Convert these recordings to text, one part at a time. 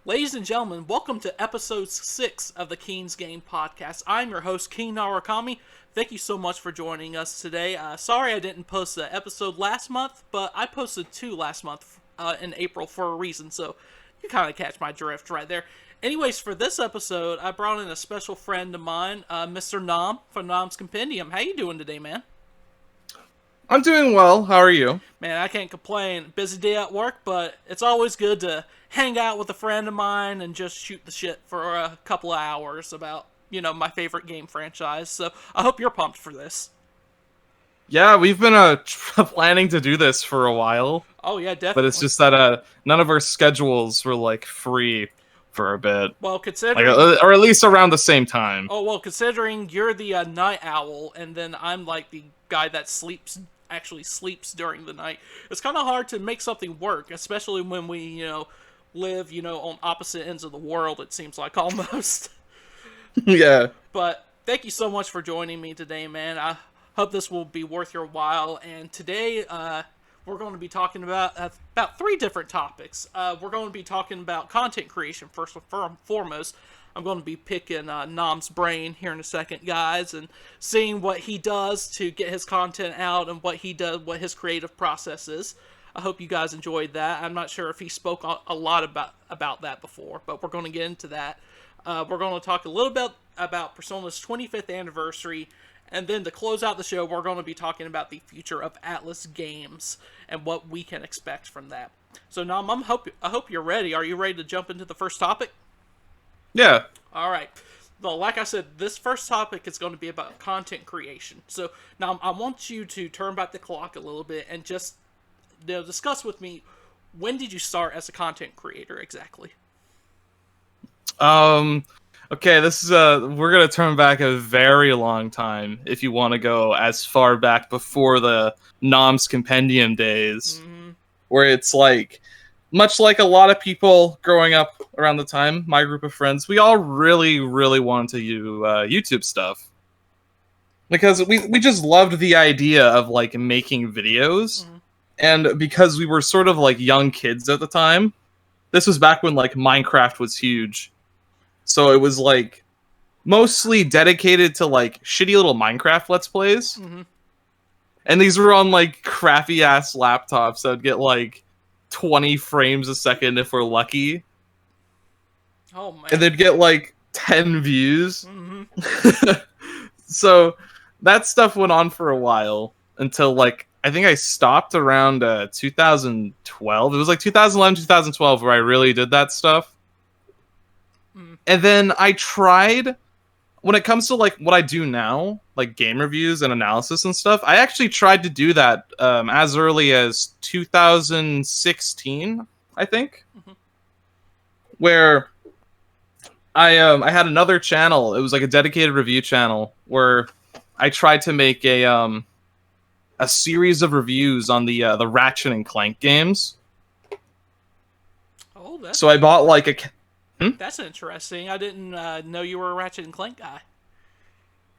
Ladies and gentlemen, welcome to episode 6 of the Keen's Game Podcast. I'm your host, Keen Narakami. Thank you so much for joining us today. Sorry I didn't post the episode last month, but I posted 2 last month in April for a reason, so you kind of catch my drift right there. Anyways, for this episode, I brought in a special friend of mine, Mr. Nam from Nam's Compendium. How you doing today, man? I'm doing well. How are you? Man, I can't complain. Busy day at work, but it's always good to hang out with a friend of mine and just shoot the shit for a couple of hours about, my favorite game franchise. So I hope you're pumped for this. Yeah, we've been planning to do this for a while, Oh, yeah, but it's definitely. just that none of our schedules were like free for a bit, Well, like considering. or at least around the same time. Oh, well, considering you're the night owl, and then I'm like the guy that actually sleeps during the night, it's kind of hard to make something work, especially when we, live, on opposite ends of the world, it seems like almost. Yeah. But thank you so much for joining me today, man. I hope this will be worth your while. And today, we're going to be talking about 3 different topics. We're going to be talking about content creation first and foremost. I'm going to be picking Nam's brain here in a second, guys, and seeing what he does to get his content out and what he does, what his creative process is. I hope you guys enjoyed that. I'm not sure if he spoke a lot about that before, but we're going to get into that. We're going to talk a little bit about Persona's 25th anniversary, and then to close out the show, we're going to be talking about the future of ATLUS games and what we can expect from that. So, Nam, I hope you're ready. Are you ready to jump into the first topic? Yeah. All right. Well, like I said, this first topic is going to be about content creation. So now I want you to turn back the clock a little bit and just discuss with me, when did you start as a content creator exactly? Um. Okay. This is We're gonna turn back a very long time if you want to go as far back before the Nom's Compendium days, Mm-hmm. where it's like much like a lot of people growing up around the time, my group of friends, we all really, really wanted to do YouTube stuff because we just loved the idea of like making videos, Mm-hmm. and because we were sort of like young kids at the time, this was back when like Minecraft was huge, so it was like mostly dedicated to like shitty little Minecraft let's plays, Mm-hmm. and these were on like crappy ass laptops that would get like 20 frames a second if we're lucky, Oh and man. they'd get like 10 views. Mm-hmm. So that stuff went on for a while until like I think I stopped around 2012. It was like 2011, 2012 where I really did that stuff. Mm-hmm. And then I tried, when it comes to like what I do now, like game reviews and analysis and stuff, I actually tried to do that as early as 2016, I think, Mm-hmm. where I had another channel. It was like a dedicated review channel where I tried to make a series of reviews on the Ratchet and Clank games. Oh, So I bought like a that's interesting. I didn't know you were a Ratchet and Clank guy.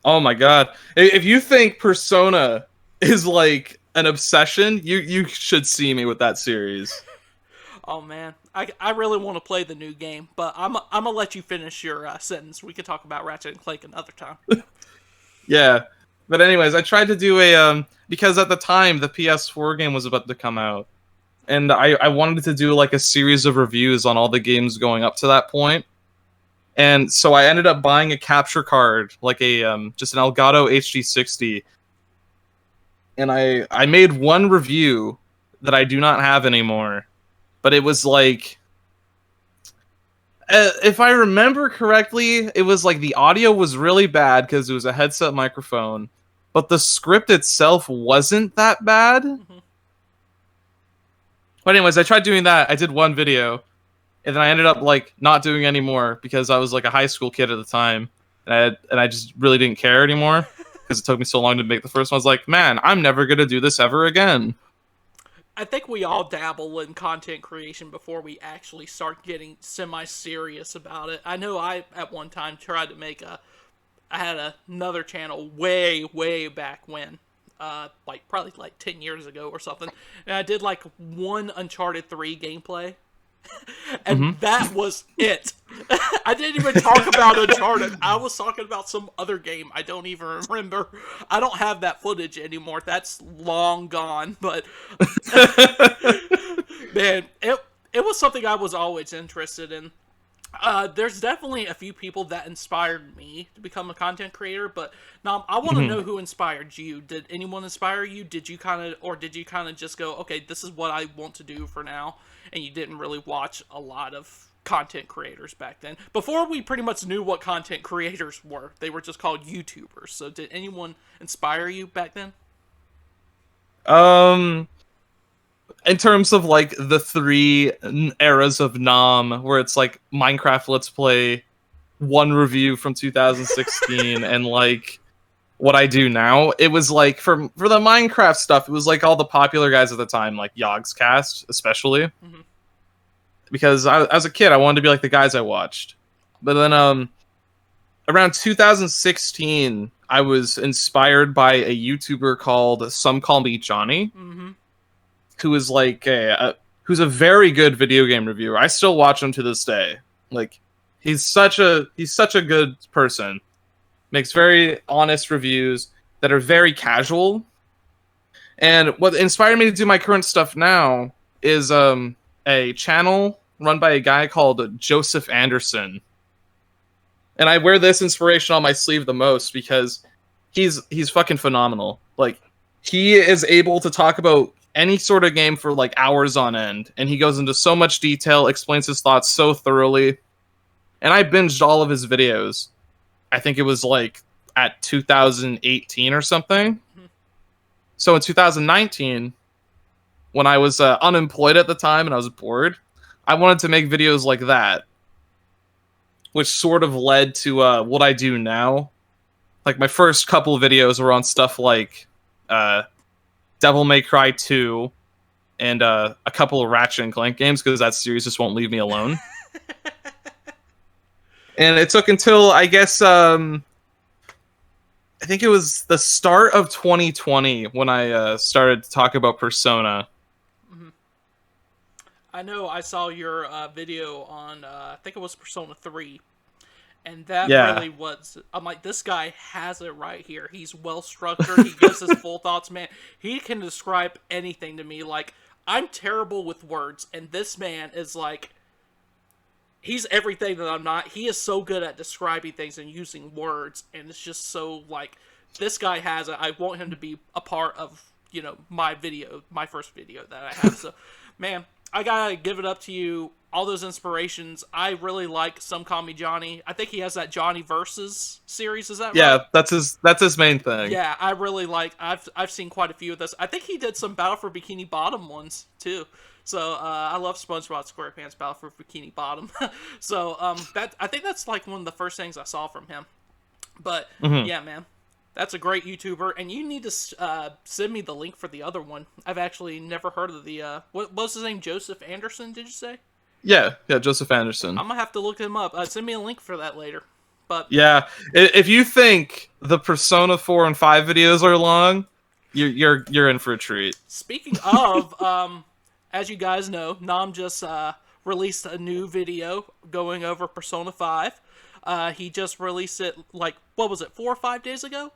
oh my god. If you think Persona is like an obsession, you should see me with that series. Oh man, I really want to play the new game, but I'm gonna let you finish your sentence. We can talk about Ratchet and Clank another time. Yeah. But anyways, I tried to do a because at the time the PS4 game was about to come out, and I wanted to do like a series of reviews on all the games going up to that point. And so I ended up buying a capture card, like a just an Elgato HD60, and I made one review that I do not have anymore. But it was like, if I remember correctly, it was like the audio was really bad because it was a headset microphone, but the script itself wasn't that bad. Mm-hmm. But anyways, I tried doing that. I did one video, and then I ended up like not doing any more because I was like a high school kid at the time, and I just really didn't care anymore because it took me so long to make the first one. I was like, man, I'm never gonna do this ever again. I think we all dabble in content creation before we actually start getting semi-serious about it. I know I at one time tried to make I had another channel way back when, probably like 10 years ago or something, and I did like one Uncharted 3 gameplay, And that was it. I didn't even talk about Uncharted. I was talking about some other game I don't even remember. I don't have that footage anymore. That's long gone. But man, it was something I was always interested in. There's definitely a few people that inspired me to become a content creator, but now I want to know who inspired you. Did anyone inspire you? Did you kind of just go, okay, this is what I want to do for now, and you didn't really watch a lot of content creators back then? Before we pretty much knew what content creators were, they were just called YouTubers. So did anyone inspire you back then? In terms of like the three eras of Nom, where it's like Minecraft Let's Play, one review from 2016, and like what I do now, it was like for the Minecraft stuff, it was like all the popular guys at the time, like Yogscast especially, because as a kid I wanted to be like the guys I watched. But then around 2016, I was inspired by a YouTuber called Some Call Me Johnny. Who is like who's a very good video game reviewer. I still watch him to this day. Like he's such a good person. Makes very honest reviews that are very casual. And what inspired me to do my current stuff now is a channel run by a guy called Joseph Anderson. And I wear this inspiration on my sleeve the most because he's fucking phenomenal. Like he is able to talk about any sort of game for like hours on end, and he goes into so much detail, explains his thoughts so thoroughly. And I binged all of his videos. I think it was like at 2018 or something. So in 2019, when I was unemployed at the time and I was bored, I wanted to make videos like that, which sort of led to what I do now. Like my first couple of videos were on stuff like Devil May Cry 2 and a couple of Ratchet and Clank games, because that series just won't leave me alone. And it took until, I guess, I think it was the start of 2020 when I started to talk about Persona. I know I saw your video on, I think it was Persona 3. And that really was, I'm like, this guy has it right here. He's well-structured. He gives his full thoughts, man. He can describe anything to me. Like, I'm terrible with words, and this man is like, he's everything that I'm not. He is so good at describing things and using words, and it's just so, like, this guy has it. I want him to be a part of, you know, my video, my first video that I have. So, man, I gotta give it up to you. All those inspirations. I really like Some Call Me Johnny. I think he has that Johnny Versus series. Is that right? Yeah, that's his main thing. Yeah, I really like. I've seen quite a few of this. I think he did some Battle for Bikini Bottom ones too. So I love SpongeBob SquarePants Battle for Bikini Bottom. So that I think that's like one of the first things I saw from him. But yeah, man. That's a great YouTuber, and you need to send me the link for the other one. I've actually never heard of the, what was his name? Joseph Anderson, did you say? Yeah, Joseph Anderson. I'm gonna have to look him up. Send me a link for that later. But yeah, if you think the Persona 4 and 5 videos are long, you're in for a treat. Speaking of, as you guys know, Nam just released a new video going over Persona 5. He just released it, like, what was it, 4 or 5 days ago?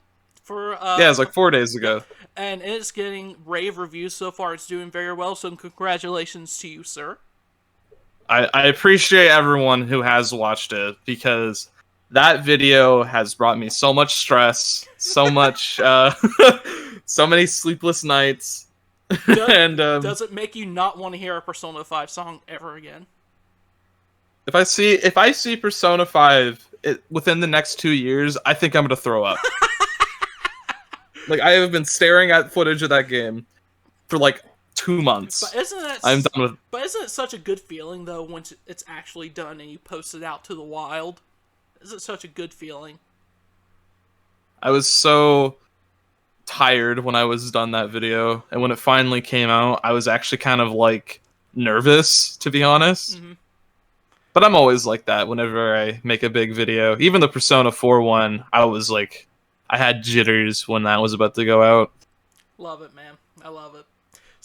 Yeah, it was like 4 days ago. And it's getting rave reviews so far. It's doing very well, so congratulations to you, sir. I appreciate everyone who has watched it, because that video has brought me so much stress, so much, so many sleepless nights. Does it make you not want to hear a Persona 5 song ever again? If I see Persona 5 within the next 2 years, I think I'm gonna throw up. Like, I have been staring at footage of that game for like 2 months. But I'm done with. But isn't it such a good feeling though once it's actually done and you post it out to the wild? Isn't it such a good feeling? I was so tired when I was done that video, and when it finally came out, I was actually kind of like nervous, to be honest. But I'm always like that whenever I make a big video. Even the Persona 4 one, I was like, I had jitters when that was about to go out. Love it, man. I love it.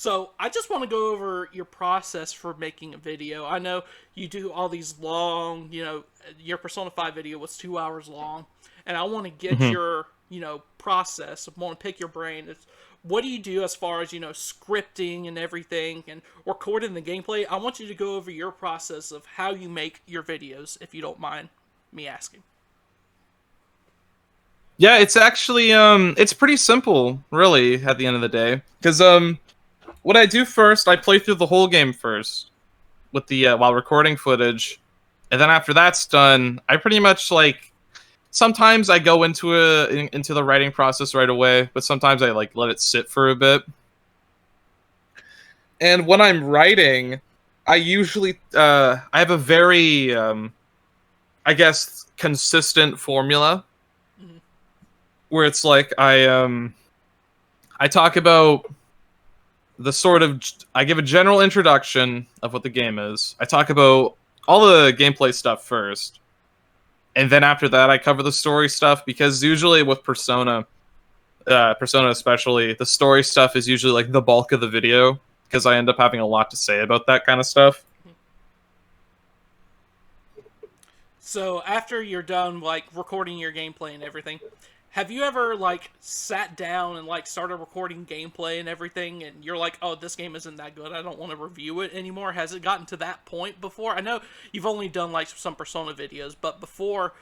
So I just want to go over your process for making a video. I know you do all these long, your Persona 5 video was 2 hours long, and I want to get Hmm. your, process. I want to pick your brain. What do you do as far as, scripting and everything and recording the gameplay? I want you to go over your process of how you make your videos, if you don't mind me asking. Yeah, it's actually it's pretty simple, really, at the end of the day. Because what I do first, I play through the whole game first with the while recording footage, and then after that's done, I pretty much like sometimes I go into the writing process right away, but sometimes I like let it sit for a bit. And when I'm writing, I usually I have a very I guess consistent formula Mm-hmm. where it's like I talk about the sort of I give a general introduction of what the game is. I talk about all the gameplay stuff first, and then after that I cover the story stuff because usually with Persona especially, the story stuff is usually like the bulk of the video because I end up having a lot to say about that kind of stuff. So after you're done like recording your gameplay and everything, have you ever like sat down and like started recording gameplay and everything and you're like, "Oh, this game isn't that good. I don't want to review it anymore." Has it gotten to that point before? I know you've only done like some Persona videos, but before,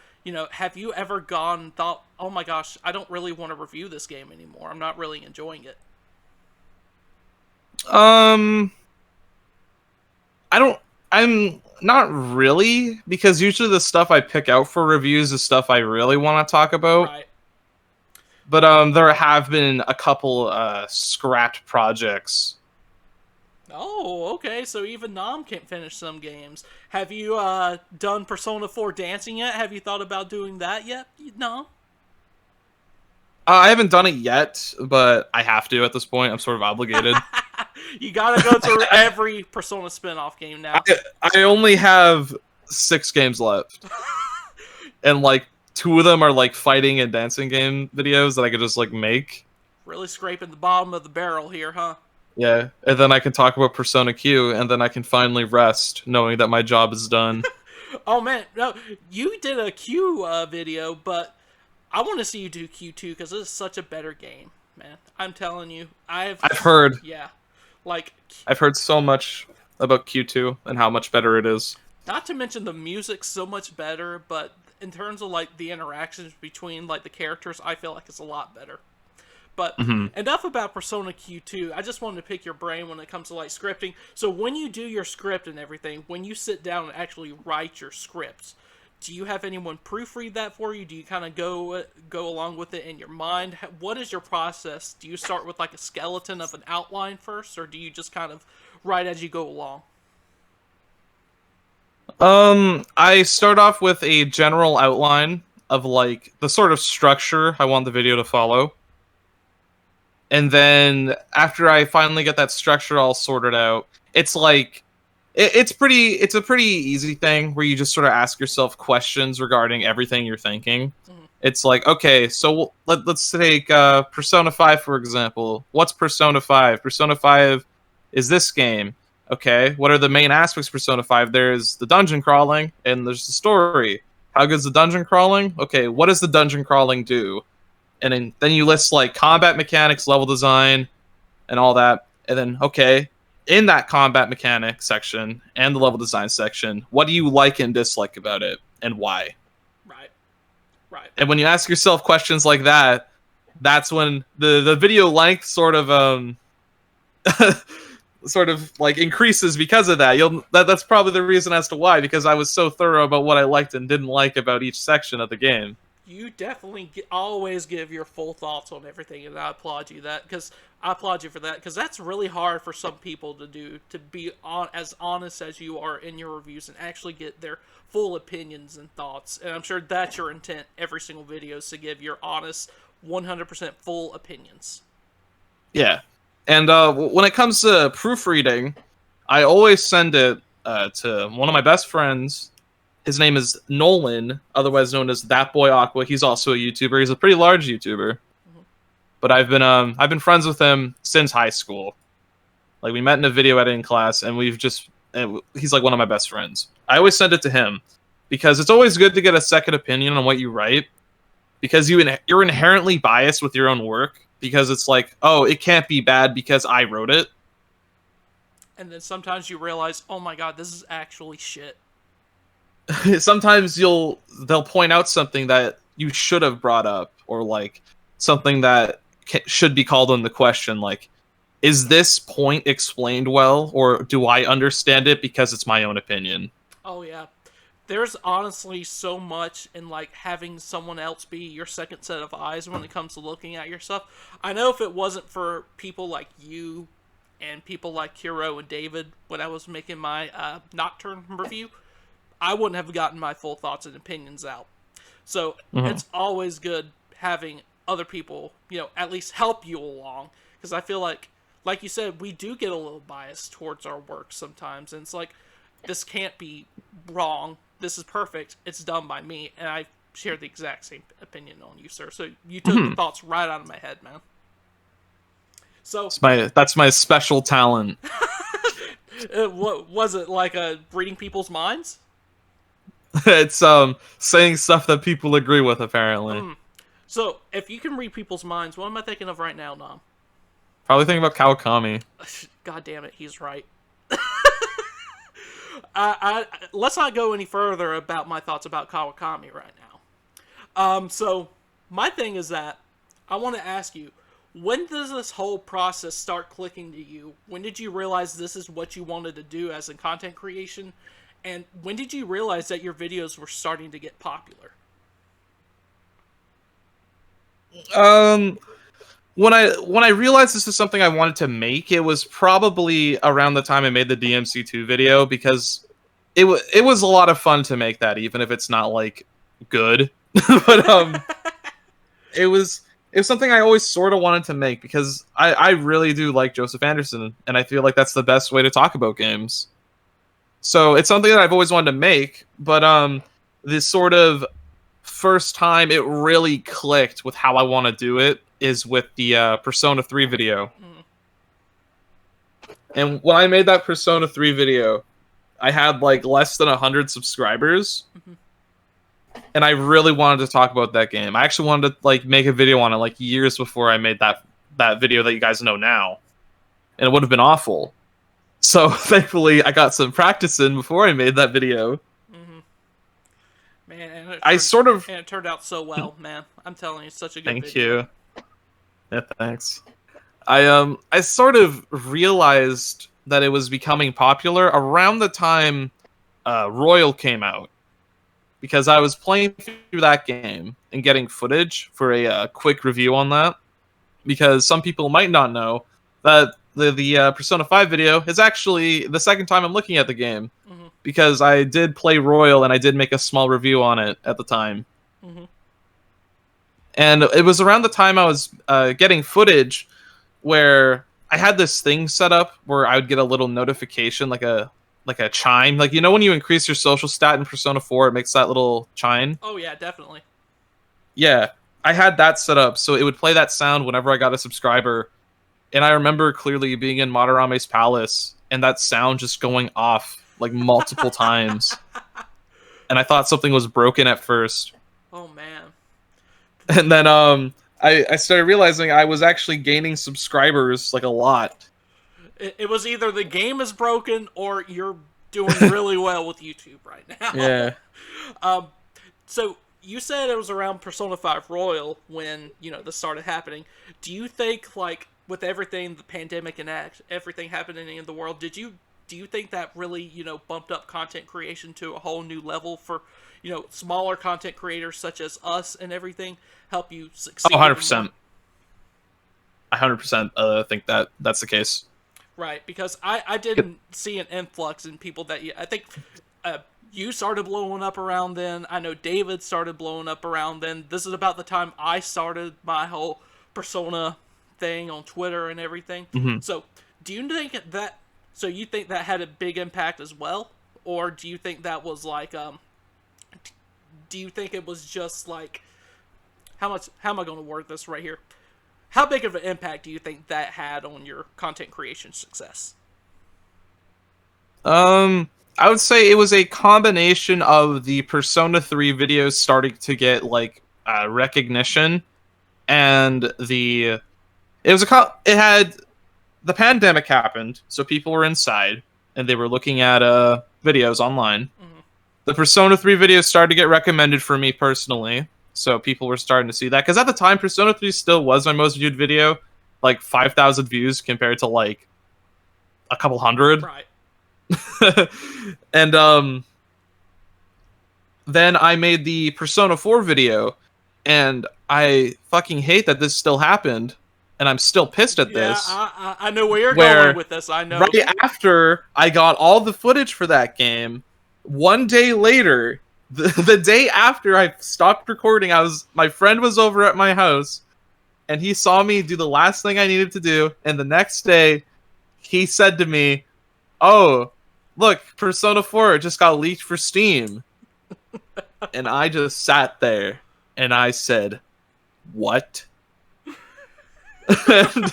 have you ever gone and thought, "Oh my gosh, I don't really want to review this game anymore. I'm not really enjoying it." Um, I don't. I'm not really because usually the stuff I pick out for reviews is stuff I really want to talk about. Right. But there have been a couple scrapped projects. Oh, okay. So even Nom can't finish some games. Have you done Persona 4 dancing yet? Have you thought about doing that yet? No. I haven't done it yet, but I have to at this point. I'm sort of obligated. You gotta go through every Persona spin-off game now. I only have 6 games left, and like 2 of them are like fighting and dancing game videos that I could just like make. Really scraping the bottom of the barrel here, huh? Yeah, and then I can talk about Persona Q, and then I can finally rest, knowing that my job is done. Oh man, no, you did a Q video, but I want to see you do Q2 because this is such a better game, man. I'm telling you, I've heard. yeah, like I've heard so much about Q2 and how much better it is. not to mention the music's so much better, but in terms of like the interactions between like the characters, I feel like it's a lot better. But enough about Persona Q2. I just wanted to pick your brain when it comes to like scripting. So when you do your script and everything, when you sit down and actually write your scripts, do you have anyone proofread that for you? Do you kind of go along with it in your mind? What is your process? Do you start with like a skeleton of an outline first, or do you just kind of write as you go along? I start off with a general outline of like the sort of structure I want the video to follow. And then after I finally get that structure all sorted out, it's like it's a pretty easy thing where you just sort of ask yourself questions regarding everything you're thinking. Mm-hmm. It's like, okay, so let's take Persona 5 for example. What's Persona 5? Persona 5 is this game. Okay, what are the main aspects of Persona 5? There's the dungeon crawling and there's the story. How good's the dungeon crawling? Okay, what does the dungeon crawling do? And then you list like combat mechanics, level design, and all that. And then, okay, in that combat mechanic section and the level design section, what do you like and dislike about it, and why? Right, right. And when you ask yourself questions like that, that's when the video length sort of sort of like increases because of that. That's probably the reason as to why, because I was so thorough about what I liked and didn't like about each section of the game. You definitely always give your full thoughts on everything, and I applaud you for that because that's really hard for some people to do, to be as honest as you are in your reviews and actually get their full opinions and thoughts. And I'm sure that's your intent every single video, is to give your honest 100% full opinions. Yeah. And when it comes to proofreading, I always send it to one of my best friends. His name is Nolan, otherwise known as That Boy Aqua. He's also a YouTuber. He's a pretty large YouTuber. Mm-hmm. But I've been friends with him since high school. Like we met in a video editing class, and he's like one of my best friends. I always send it to him because it's always good to get a second opinion on what you write, because you're inherently biased with your own work, because it's like, oh, it can't be bad because I wrote it. And then sometimes you realize, oh my god, this is actually shit. Sometimes they'll point out something that you should have brought up, or like something that should be called into question, like, is this point explained well, or do I understand it because it's my own opinion? Oh yeah. There's honestly so much in like having someone else be your second set of eyes when it comes to looking at your stuff. I know if it wasn't for people like you and people like Hiro and David when I was making my Nocturne review, I wouldn't have gotten my full thoughts and opinions out. So it's always good having other people, at least help you along, because I feel like you said, we do get a little biased towards our work sometimes, and it's like, this can't be wrong. This is perfect. It's done by me, and I share the exact same opinion on you, sir. So you took the thoughts right out of my head, man. So that's my special talent. What was it, like reading people's minds? It's saying stuff that people agree with, apparently. So if you can read people's minds, what am I thinking of right now, Nam? Probably thinking about Kawakami. God damn it, he's right. Let's not go any further about my thoughts about Kawakami right now. So my thing is that I want to ask you, when does this whole process start clicking to you? When did you realize this is what you wanted to do as in content creation? And when did you realize that your videos were starting to get popular? When I realized this is something I wanted to make, it was probably around the time I made the DMC2 video, because it was a lot of fun to make that, even if it's not like good. But it was something I always sort of wanted to make, because I really do like Joseph Anderson, and I feel like that's the best way to talk about games. So it's something that I've always wanted to make, but this sort of first time it really clicked with how I want to do it is with the Persona 3 video. And when I made that Persona 3 video, I had like less than 100 subscribers. And I really wanted to talk about that game. I actually wanted to like make a video on it like years before I made that video that you guys know now. And it would have been awful. So thankfully I got some practice in before I made that video. Man, and it turned out so well, man. I'm telling you, it's such a good video. Thank you. Yeah, thanks. I sort of realized that it was becoming popular around the time Royal came out, because I was playing through that game and getting footage for a quick review on that, because some people might not know that the Persona 5 video is actually the second time I'm looking at the game, because I did play Royal and I did make a small review on it at the time. And it was around the time I was getting footage where I had this thing set up where I would get a little notification, like a chime. Like, you know when you increase your social stat in Persona 4, it makes that little chime? Oh yeah, definitely. Yeah, I had that set up, so it would play that sound whenever I got a subscriber. And I remember clearly being in Madarame's palace, and that sound just going off, like, multiple times. And I thought something was broken at first. Oh, man. And then I started realizing I was actually gaining subscribers, like, a lot. It was either the game is broken or you're doing really well with YouTube right now. Yeah. So you said it was around Persona 5 Royal when, this started happening. Do you think, like, with everything, the pandemic and everything happening in the world, do you think that really, bumped up content creation to a whole new level for, smaller content creators such as us and everything, help you succeed? Oh, 100%. I 100% think that's the case. Right, because I didn't see an influx in people that I think you started blowing up around then. I know David started blowing up around then. This is about the time I started my whole Persona thing on Twitter and everything. So do you think that, you think that had a big impact as well? Or do you think that was like, do you think it was just like, how am I going to word this right here? How big of an impact do you think that had on your content creation success? I would say it was a combination of the Persona 3 videos starting to get like recognition, and it had the pandemic happened, so people were inside and they were looking at videos online. Mm-hmm. The Persona 3 videos started to get recommended for me personally, so people were starting to see that, because at the time Persona 3 still was my most viewed video, like 5,000 views compared to like a couple hundred. Right. And then I made the Persona 4 video, and I fucking hate that this still happened, and I'm still pissed at this. I know where you're going with this. I know. Right after I got all the footage for that game, one day later, the day after I stopped recording, my friend was over at my house, and he saw me do the last thing I needed to do, and the next day, he said to me, "Oh, look, Persona 4 just got leaked for Steam." And I just sat there and I said, "What?" And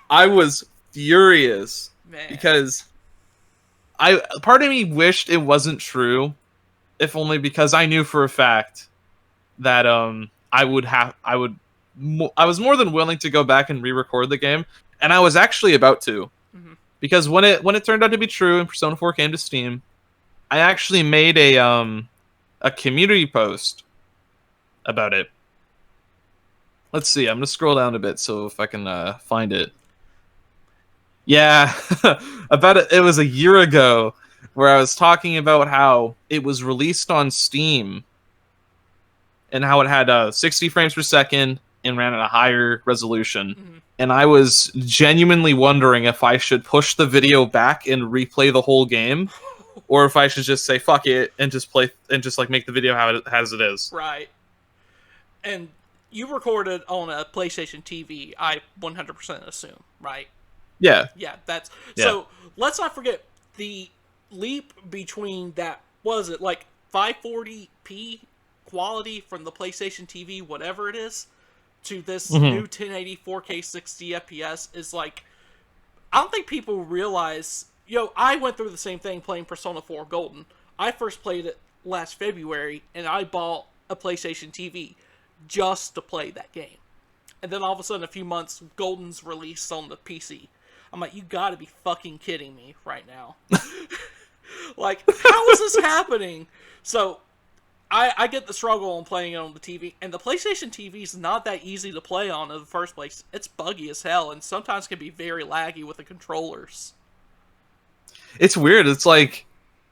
I was furious. Man. Because part of me wished it wasn't true, if only because I knew for a fact that I was more than willing to go back and re-record the game, and I was actually about to. Mm-hmm. Because when it turned out to be true and Persona 4 came to Steam, I actually made a community post about it. Let's see, I'm gonna scroll down a bit so if I can find it. Yeah, it was a year ago, where I was talking about how it was released on Steam and how it had 60 frames per second and ran at a higher resolution. Mm-hmm. And I was genuinely wondering if I should push the video back and replay the whole game, or if I should just say fuck it and just play and just like make the video as it is. Right. And you recorded on a PlayStation TV, I 100% assume, right? Yeah. Yeah, so let's not forget the leap between that, was it like 540p quality from the PlayStation TV, whatever it is, to this new 1080 4K 60 FPS is like, I don't think people realize. I went through the same thing playing Persona 4 Golden. I first played it last February, and I bought a PlayStation TV just to play that game. And then all of a sudden, a few months, Golden's released on the PC. I'm like, you gotta be fucking kidding me right now. Like, how is this happening? So, I get the struggle on playing it on the TV, and the PlayStation TV is not that easy to play on in the first place. It's buggy as hell, and sometimes can be very laggy with the controllers. It's weird. It's like,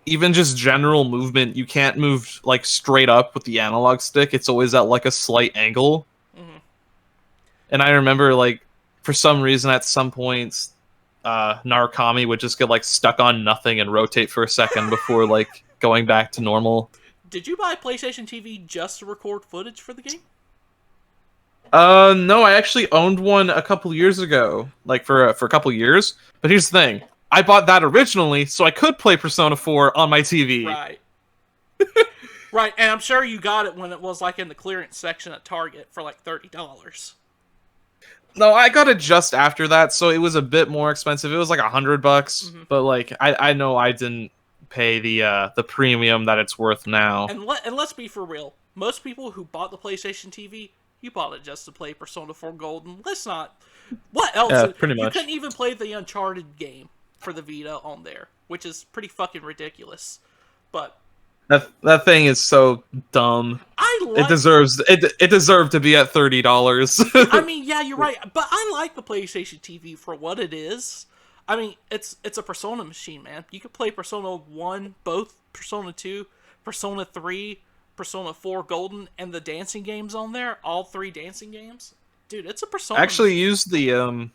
even just general movement, you can't move like straight up with the analog stick. It's always at like a slight angle. Mm-hmm. And I remember, like, for some reason at some points, Narukami would just get like stuck on nothing and rotate for a second before like going back to normal. Did you buy a PlayStation TV just to record footage for the game? No, I actually owned one a couple years ago, like for a couple years. But here's the thing: I bought that originally so I could play Persona 4 on my TV. Right. Right, and I'm sure you got it when it was like in the clearance section at Target for like $30. No, I got it just after that, so it was a bit more expensive. It was like $100, but like I know I didn't pay the premium that it's worth now. And let's be for real. Most people who bought the PlayStation TV, you bought it just to play Persona 4 Golden. Let's not. What else? Yeah, pretty much. You couldn't even play the Uncharted game for the Vita on there, which is pretty fucking ridiculous. But that thing is so dumb. It deserved to be at $30. I mean, yeah, you're right, but I like the PlayStation TV for what it is. I mean, it's a Persona machine, man. You can play Persona 1, both Persona 2, Persona 3, Persona 4 Golden, and the dancing games on there. All 3 dancing games. Dude, it's a Persona actually machine. Used the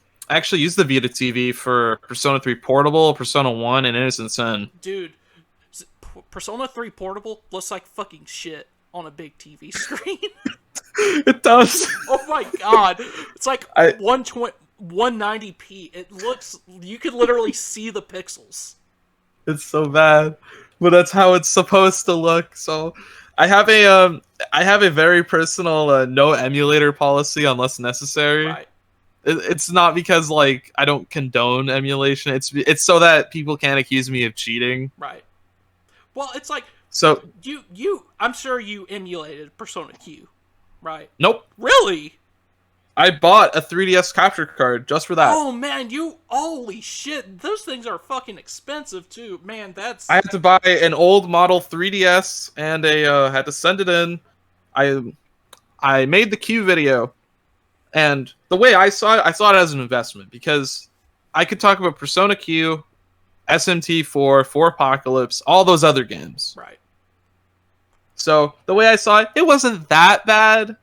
Vita TV for Persona 3 Portable, Persona 1, and Innocent Sin. Dude, Persona 3 Portable looks like fucking shit on a big TV screen. It does. Oh my god. It's like 190p. It looks, you could literally see the pixels. It's so bad, but that's how it's supposed to look. So I have a very personal no emulator policy unless necessary. Right. It's not because like I don't condone emulation. It's so that people can't accuse me of cheating. Right. Well, it's like So I'm sure you emulated Persona Q, right? nope. Really? I bought a 3DS capture card just for that. Oh man, holy shit! Those things are fucking expensive too, man. That's I had to buy an old model 3DS and had to send it in. I made the Q video, and the way I saw it as an investment because I could talk about Persona Q, SMT4, 4 Apocalypse, all those other games. right. So the way I saw it, it wasn't that bad.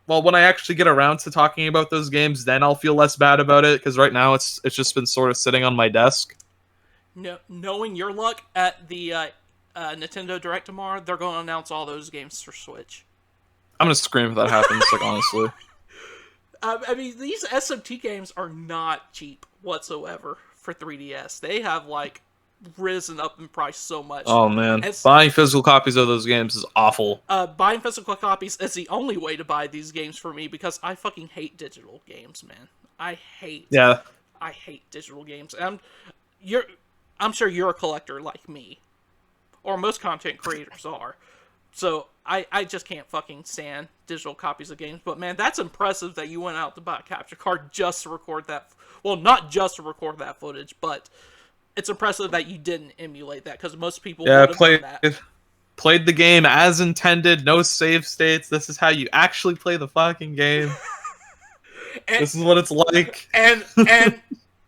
Well, when I actually get around to talking about those games, then I'll feel less bad about it. Because right now, it's just been sort of sitting on my desk. No, knowing your luck at the Nintendo Direct tomorrow, they're going to announce all those games for Switch. I'm gonna scream if that happens. Like honestly, I mean, these SMT games are not cheap whatsoever for 3DS. They have like risen up in price so much. oh man, buying physical copies of those games is awful. Buying physical copies is the only way to buy these games for me because I fucking hate digital games, man. I hate digital games. I'm sure you're a collector like me, or most content creators are. So I just can't fucking stand digital copies of games. But man, that's impressive that you went out to buy a capture card just to record that. Well, not just to record that footage, but it's impressive that you didn't emulate that because most people would have done that. Played the game as intended, no save states. This is how you actually play the fucking game. This is what it's like. And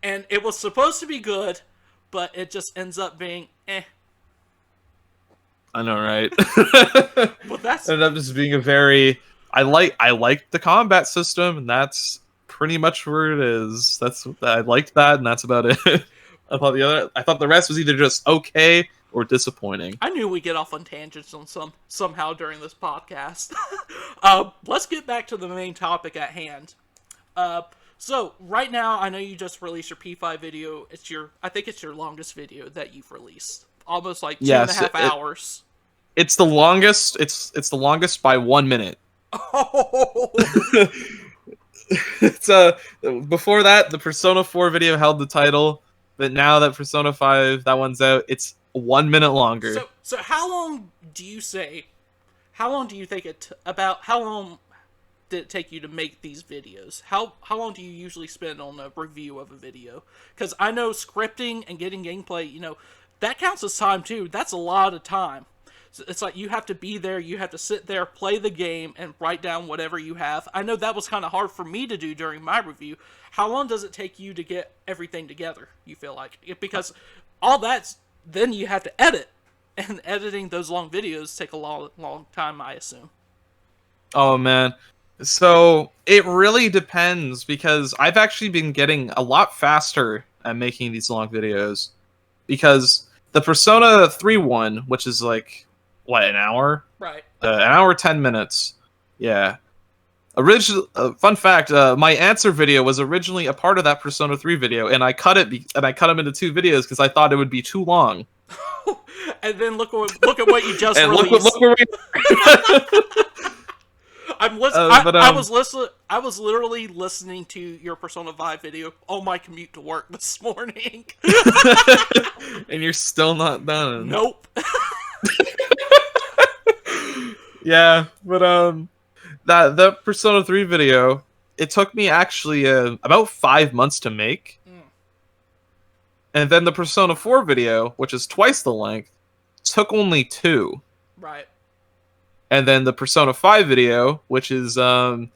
it was supposed to be good, but it just ends up being eh. I know, right? But that's ended up just being a very I like the combat system, and that's pretty much where it is. I liked that, and that's about it. I thought the rest was either just okay or disappointing. I knew we'd get off on tangents on somehow during this podcast. Let's get back to the main topic at hand. So right now, I know you just released your P5 video. I think it's your longest video that you've released. Almost like 2.5 hours. It's the longest. It's the longest by 1 minute. Oh. It's before that, the Persona 4 video held the title, but now that Persona 5 that one's out, it's 1 minute longer. So how long do you think how long did it take you to make these videos? How long do you usually spend on a review of a video? Because I know scripting and getting gameplay, that counts as time too. That's a lot of time. So it's like you have to be there, you have to sit there, play the game, and write down whatever you have. I know that was kind of hard for me to do during my review. How long does it take you to get everything together, you feel like? Because all that's, then you have to edit. And editing those long videos take a long time, I assume. Oh, man. So, it really depends, because I've actually been getting a lot faster at making these long videos. Because the Persona 3 one, which is like, what, an hour? Right. An hour, 10 minutes. Yeah. Fun fact, my answer video was originally a part of that Persona 3 video, and I cut them into 2 videos because I thought it would be too long. And then look at what you just released. Look where I was literally listening to your Persona 5 video on my commute to work this morning. And you're still not done. Nope. Yeah, but that Persona 3 video, it took me actually about 5 months to make. And then the Persona 4 video, which is twice the length, took only 2. Right. And then the Persona 5 video, which is around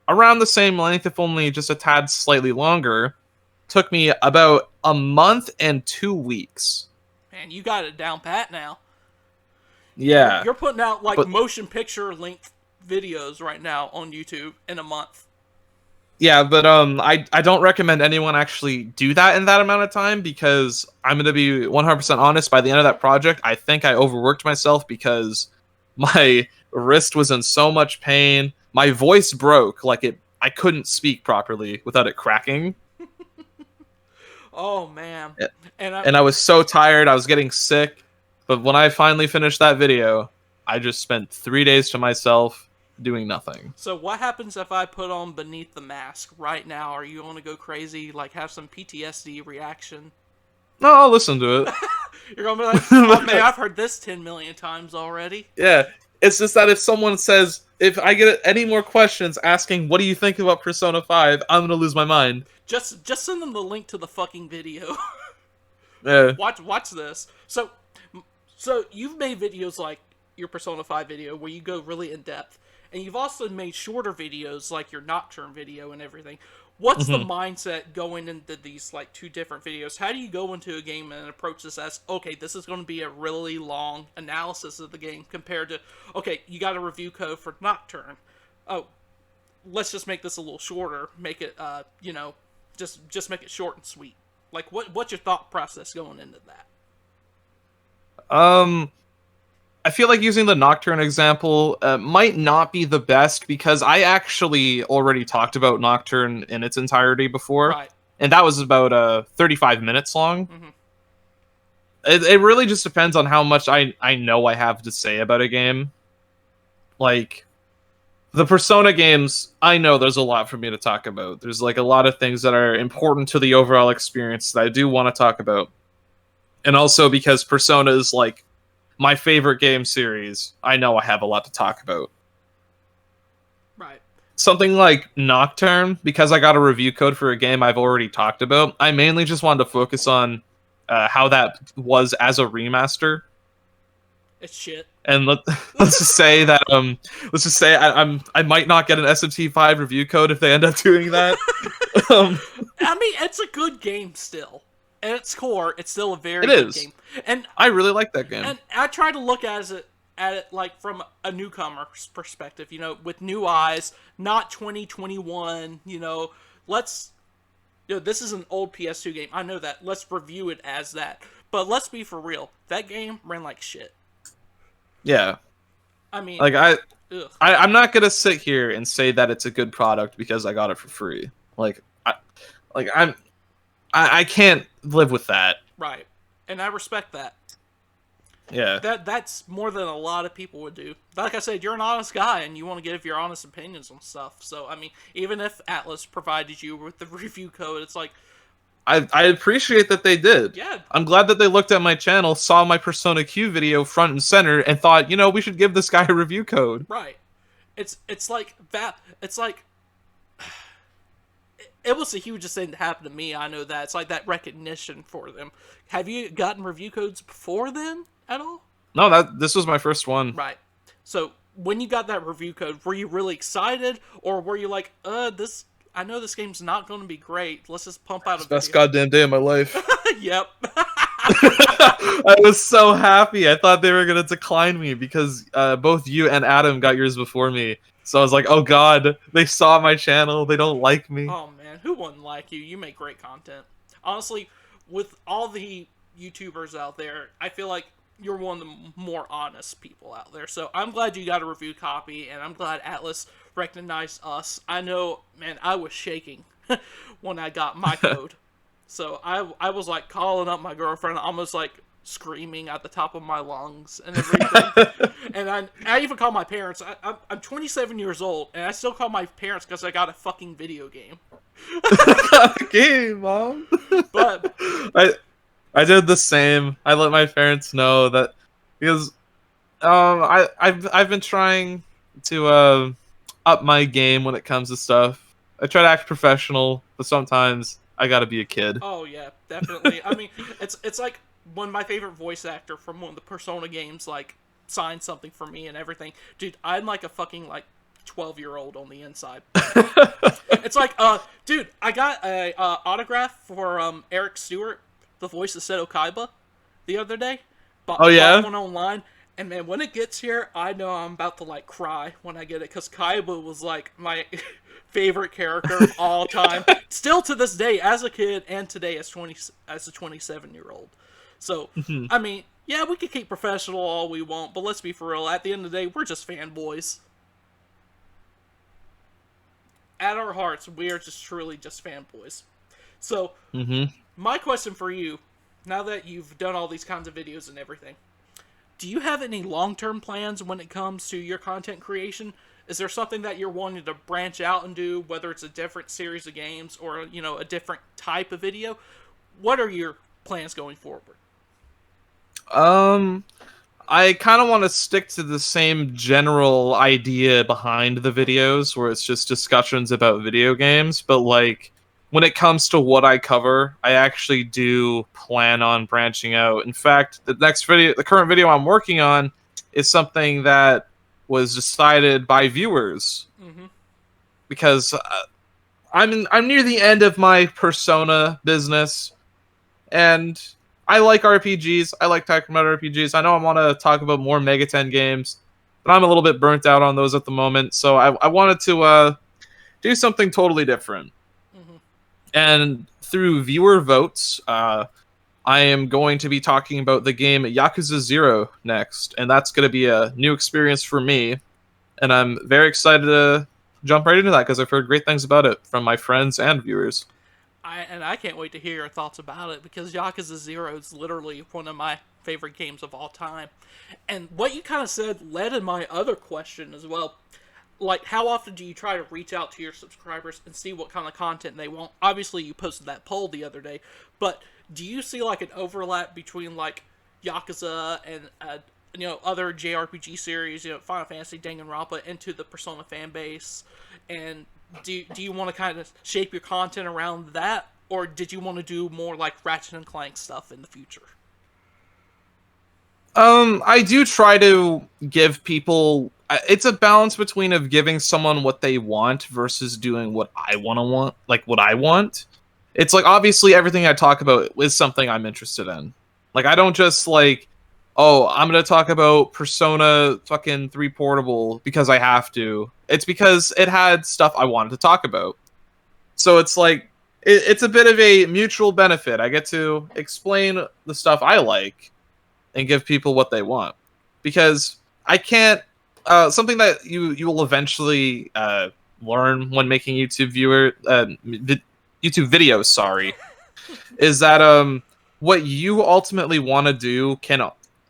the same length, if only just a tad slightly longer, took me about a month and 2 weeks. Man, you got it down pat now. Yeah. You're putting out motion picture length videos right now on YouTube in a month. Yeah, but I don't recommend anyone actually do that in that amount of time, because I'm going to be 100% honest, by the end of that project, I think I overworked myself because my wrist was in so much pain. My voice broke, I couldn't speak properly without it cracking. Oh, man. Yeah. And I was so tired, I was getting sick. But when I finally finished that video, I just spent 3 days to myself, doing nothing. So what happens if I put on Beneath the Mask right now? Are you going to go crazy, like have some PTSD reaction? No, I'll listen to it. You're going to be like, oh man, I've heard this 10 million times already. Yeah, it's just that if someone says, if I get any more questions asking, what do you think about Persona 5, I'm gonna lose my mind. Just send them the link to the fucking video. Yeah. Watch this. So you've made videos like your Persona 5 video where you go really in depth, and you've also made shorter videos like your Nocturne video and everything. What's the mindset going into these like two different videos? How do you go into a game and approach this as, okay, this is going to be a really long analysis of the game compared to, okay, you got a review code for Nocturne. Oh, let's just make this a little shorter. Make it, just make it short and sweet. Like, what's your thought process going into that? I feel like using the Nocturne example might not be the best because I actually already talked about Nocturne in its entirety before. Right. And that was about 35 minutes long. Mm-hmm. It really just depends on how much I know I have to say about a game. Like, the Persona games, I know there's a lot for me to talk about. There's like a lot of things that are important to the overall experience that I do want to talk about. And also because Persona is like my favorite game series, I know I have a lot to talk about. Right. Something like Nocturne, because I got a review code for a game I've already talked about, I mainly just wanted to focus on how that was as a remaster. It's shit. And let's just say that I might not get an SMT5 review code if they end up doing that. I mean, it's a good game still. At its core, it's still a very good game. And I really like that game. And I try to look at it like from a newcomer's perspective, with new eyes, not 2021, this is an old PS2 game. I know that. Let's review it as that. But let's be for real. That game ran like shit. Yeah. I mean, like I'm not gonna sit here and say that it's a good product because I got it for free. I can't live with that. Right. And I respect that. Yeah. That's more than a lot of people would do. Like I said, you're an honest guy and you want to give your honest opinions on stuff. So, I mean, even if ATLUS provided you with the review code, it's like, I appreciate that they did. Yeah. I'm glad that they looked at my channel, saw my Persona Q video front and center, and thought, we should give this guy a review code. Right. It's like that. It's like, it was the hugest thing that happened to me. I know that. It's like that recognition for them. Have you gotten review codes before then at all? No, this was my first one. Right. So when you got that review code, were you really excited, or were you like, I know this game's not going to be great. Let's just pump out a video. Best goddamn day of my life. Yep. I was so happy. I thought they were going to decline me because both you and Adam got yours before me. So I was like, oh god, they saw my channel. They don't like me. Oh man, who wouldn't like you? You make great content. Honestly, with all the YouTubers out there, I feel like you're one of the more honest people out there. So I'm glad you got a review copy, and I'm glad ATLUS recognized us. I know, man, I was shaking when I got my code. So I was like calling up my girlfriend, almost like screaming at the top of my lungs and everything. And I even called my parents. I'm 27 years old, and I still call my parents because I got a fucking video game. Got a game, Mom. But I did the same. I let my parents know that because I've been trying to up my game when it comes to stuff. I try to act professional, but sometimes I gotta be a kid. Oh yeah, definitely. I mean, it's like when my favorite voice actor from one of the Persona games like signed something for me and everything. Dude, I'm like a fucking like 12-year-old on the inside. It's like, dude, I got a autograph for Eric Stewart, the voice of Seto Kaiba, the other day. Oh yeah? Bought one online, and man, when it gets here, I know I'm about to like cry when I get it, because Kaiba was like my favorite character of all time. Still to this day, as a kid, and today as a 27-year-old. So, I mean, yeah, we could keep professional all we want, but let's be for real. At the end of the day, we're just fanboys. At our hearts, we are just truly just fanboys. So, my question for you, now that you've done all these kinds of videos and everything, do you have any long-term plans when it comes to your content creation? Is there something that you're wanting to branch out and do, whether it's a different series of games or, a different type of video? What are your plans going forward? Um, I kind of want to stick to the same general idea behind the videos, where it's just discussions about video games. But like, when it comes to what I cover, I actually do plan on branching out. In fact, the current video I'm working on, is something that was decided by viewers Mm-hmm. because I'm near the end of my Persona business, and I like RPGs. I like talking about RPGs. I know I want to talk about more Mega 10 games, but I'm a little bit burnt out on those at the moment. So I wanted to do something totally different. Mm-hmm. And through viewer votes, I am going to be talking about the game Yakuza 0 next. And that's going to be a new experience for me. And I'm very excited to jump right into that because I've heard great things about it from my friends and viewers. I can't wait to hear your thoughts about it, because Yakuza 0 is literally one of my favorite games of all time. And what you kind of said led in my other question as well. Like, how often do you try to reach out to your subscribers and see what kind of content they want? Obviously, you posted that poll the other day, but do you see like an overlap between like Yakuza and other JRPG series, Final Fantasy, Danganronpa, into the Persona fan base? And do you want to kind of shape your content around that, or did you want to do more like Ratchet and Clank stuff in the future? I do try to give people. It's a balance between of giving someone what they want versus doing what I want, like what I want. It's like obviously everything I talk about is something I'm interested in. Like I don't just like, oh, I'm gonna talk about Persona fucking 3 Portable because I have to. It's because it had stuff I wanted to talk about. So it's like it's a bit of a mutual benefit. I get to explain the stuff I like and give people what they want, because I can't. Something that you will eventually learn when making YouTube videos. Sorry, is that what you ultimately want to do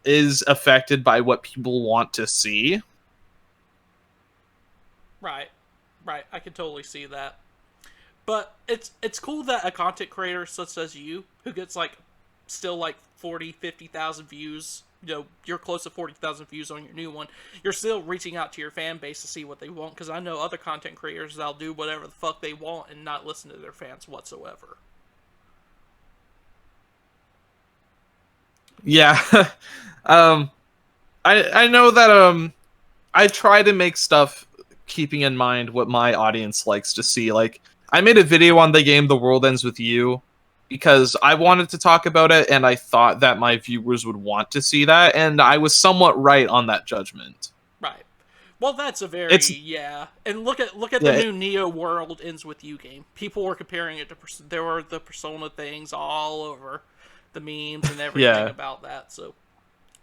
is affected by what people want to see. Right, right. I can totally see that. But it's cool that a content creator such as you, who gets like still like 40, 50,000 views, you're close to 40,000 views on your new one, you're still reaching out to your fan base to see what they want, because I know other content creators that'll do whatever the fuck they want and not listen to their fans whatsoever. Yeah. um, I know that I try to make stuff keeping in mind what my audience likes to see. Like I made a video on the game The World Ends With You because I wanted to talk about it and I thought that my viewers would want to see that, and I was somewhat right on that judgment. Right. Well, that's a very It's yeah. And look at the yeah, new Neo World Ends With You game. People were comparing it to there were the Persona things all over the memes and everything yeah. about that. So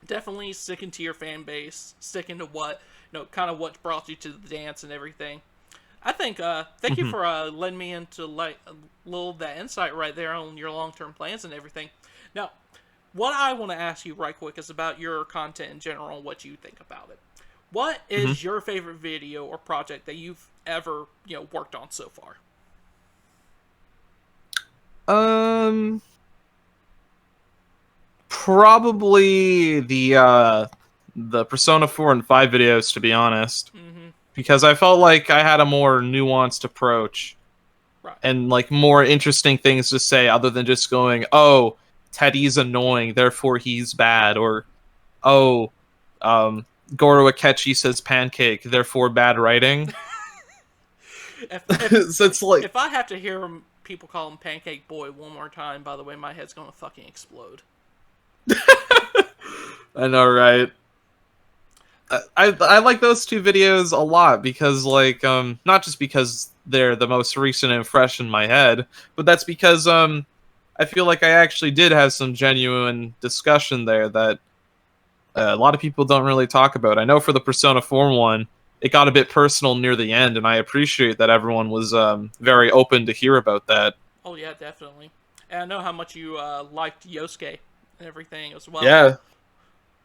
definitely sticking to your fan base, sticking to what kind of what brought you to the dance and everything. I think thank you Mhm. for letting me into like a little of that insight right there on your long-term plans and everything. Now, what I want to ask you right quick is about your content in general and what you think about it. What Mhm. is your favorite video or project that you've ever worked on so far? Um, Probably the Persona 4 and 5 videos, to be honest, Mm-hmm. because I felt like I had a more nuanced approach Right. and like more interesting things to say other than just going, "Oh, Teddy's annoying, therefore he's bad," or "Oh, um Goro Akechi says pancake, therefore bad writing." If if So it's like, if I have to hear people call him Pancake Boy one more time, by the way, my head's gonna fucking explode. I know, right? I like those two videos a lot because like not just because they're the most recent and fresh in my head, but that's because I feel like I actually did have some genuine discussion there that a lot of people don't really talk about. I know for the Persona 4 one, it got a bit personal near the end, and I appreciate that everyone was very open to hear about that. Oh yeah, definitely. And I know how much you liked Yosuke and everything as well. Yeah.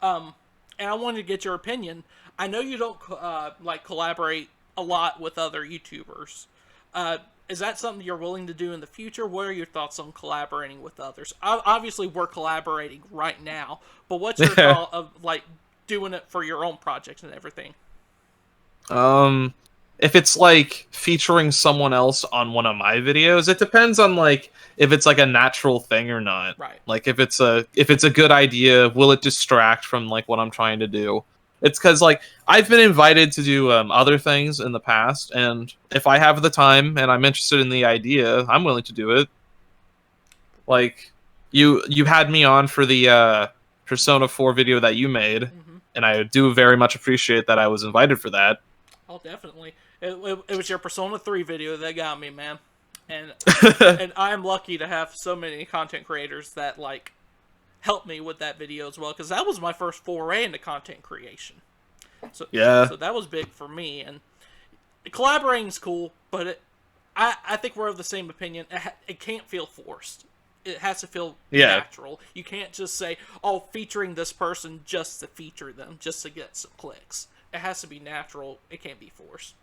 Um, and I wanted to get your opinion. I know you don't like collaborate a lot with other YouTubers. Is that something you're willing to do in the future? What are your thoughts on collaborating with others? Obviously, we're collaborating right now, but what's your thought of like doing it for your own projects and everything? Um, if it's like featuring someone else on one of my videos, it depends on like if it's like a natural thing or not. Right. Like if it's a good idea, will it distract from like what I'm trying to do? It's because like I've been invited to do other things in the past, and if I have the time and I'm interested in the idea, I'm willing to do it. Like you had me on for the Persona 4 video that you made, Mm-hmm. and I do very much appreciate that I was invited for that. Oh, definitely. It was your Persona 3 video that got me, man. And and I'm lucky to have so many content creators that like help me with that video as well, because that was my first foray into content creation. So Yeah. so that was big for me, and collaborating's cool, but I think we're of the same opinion. It can't feel forced. It has to feel natural. You can't just say, "Oh, featuring this person just to feature them, just to get some clicks." It has to be natural. It can't be forced.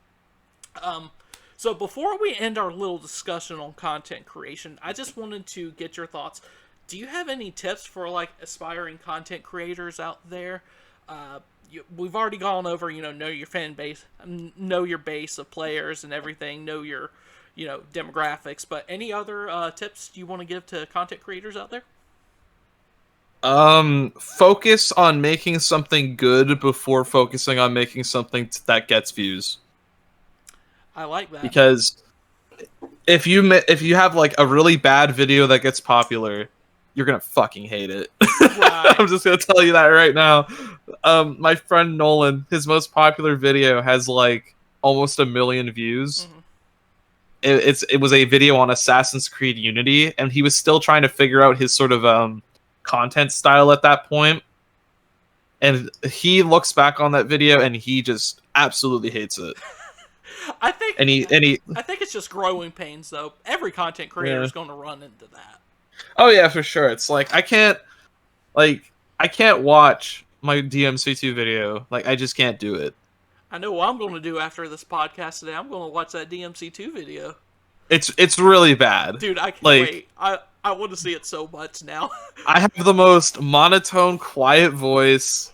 So before we end our little discussion on content creation, I just wanted to get your thoughts. Do you have any tips for like aspiring content creators out there? We've already gone over, know your fan base, know your base of players and everything, know your, demographics. But any other tips you want to give to content creators out there? Focus on making something good before focusing on making something that gets views. I like that. Because if you have like a really bad video that gets popular, you're gonna fucking hate it. Right. I'm just gonna tell you that right now. My friend Nolan, his most popular video has like almost 1 million views. Mm-hmm. It was a video on Assassin's Creed Unity, and he was still trying to figure out his sort of content style at that point. And he looks back on that video and he just absolutely hates it. I think I think it's just growing pains, though. Every content creator is going to run into that. Oh yeah, for sure. It's like I can't watch my DMC2 video. Like I just can't do it. I know what I'm going to do after this podcast today. I'm going to watch that DMC2 video. It's really bad. Dude, I can't wait. I want to see it so much now. I have the most monotone, quiet voice,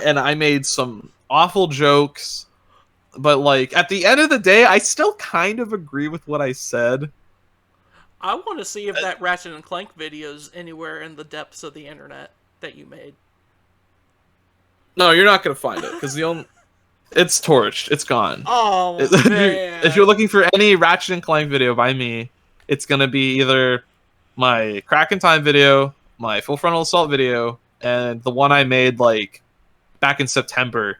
and I made some awful jokes. But like at the end of the day, I still kind of agree with what I said. I want to see if that Ratchet and Clank video is anywhere in the depths of the internet that you made. No, you're not gonna find it because it's torched. It's gone. Oh man! If you're looking for any Ratchet and Clank video by me, it's gonna be either my Crack in Time video, my Full Frontal Assault video, and the one I made like back in September,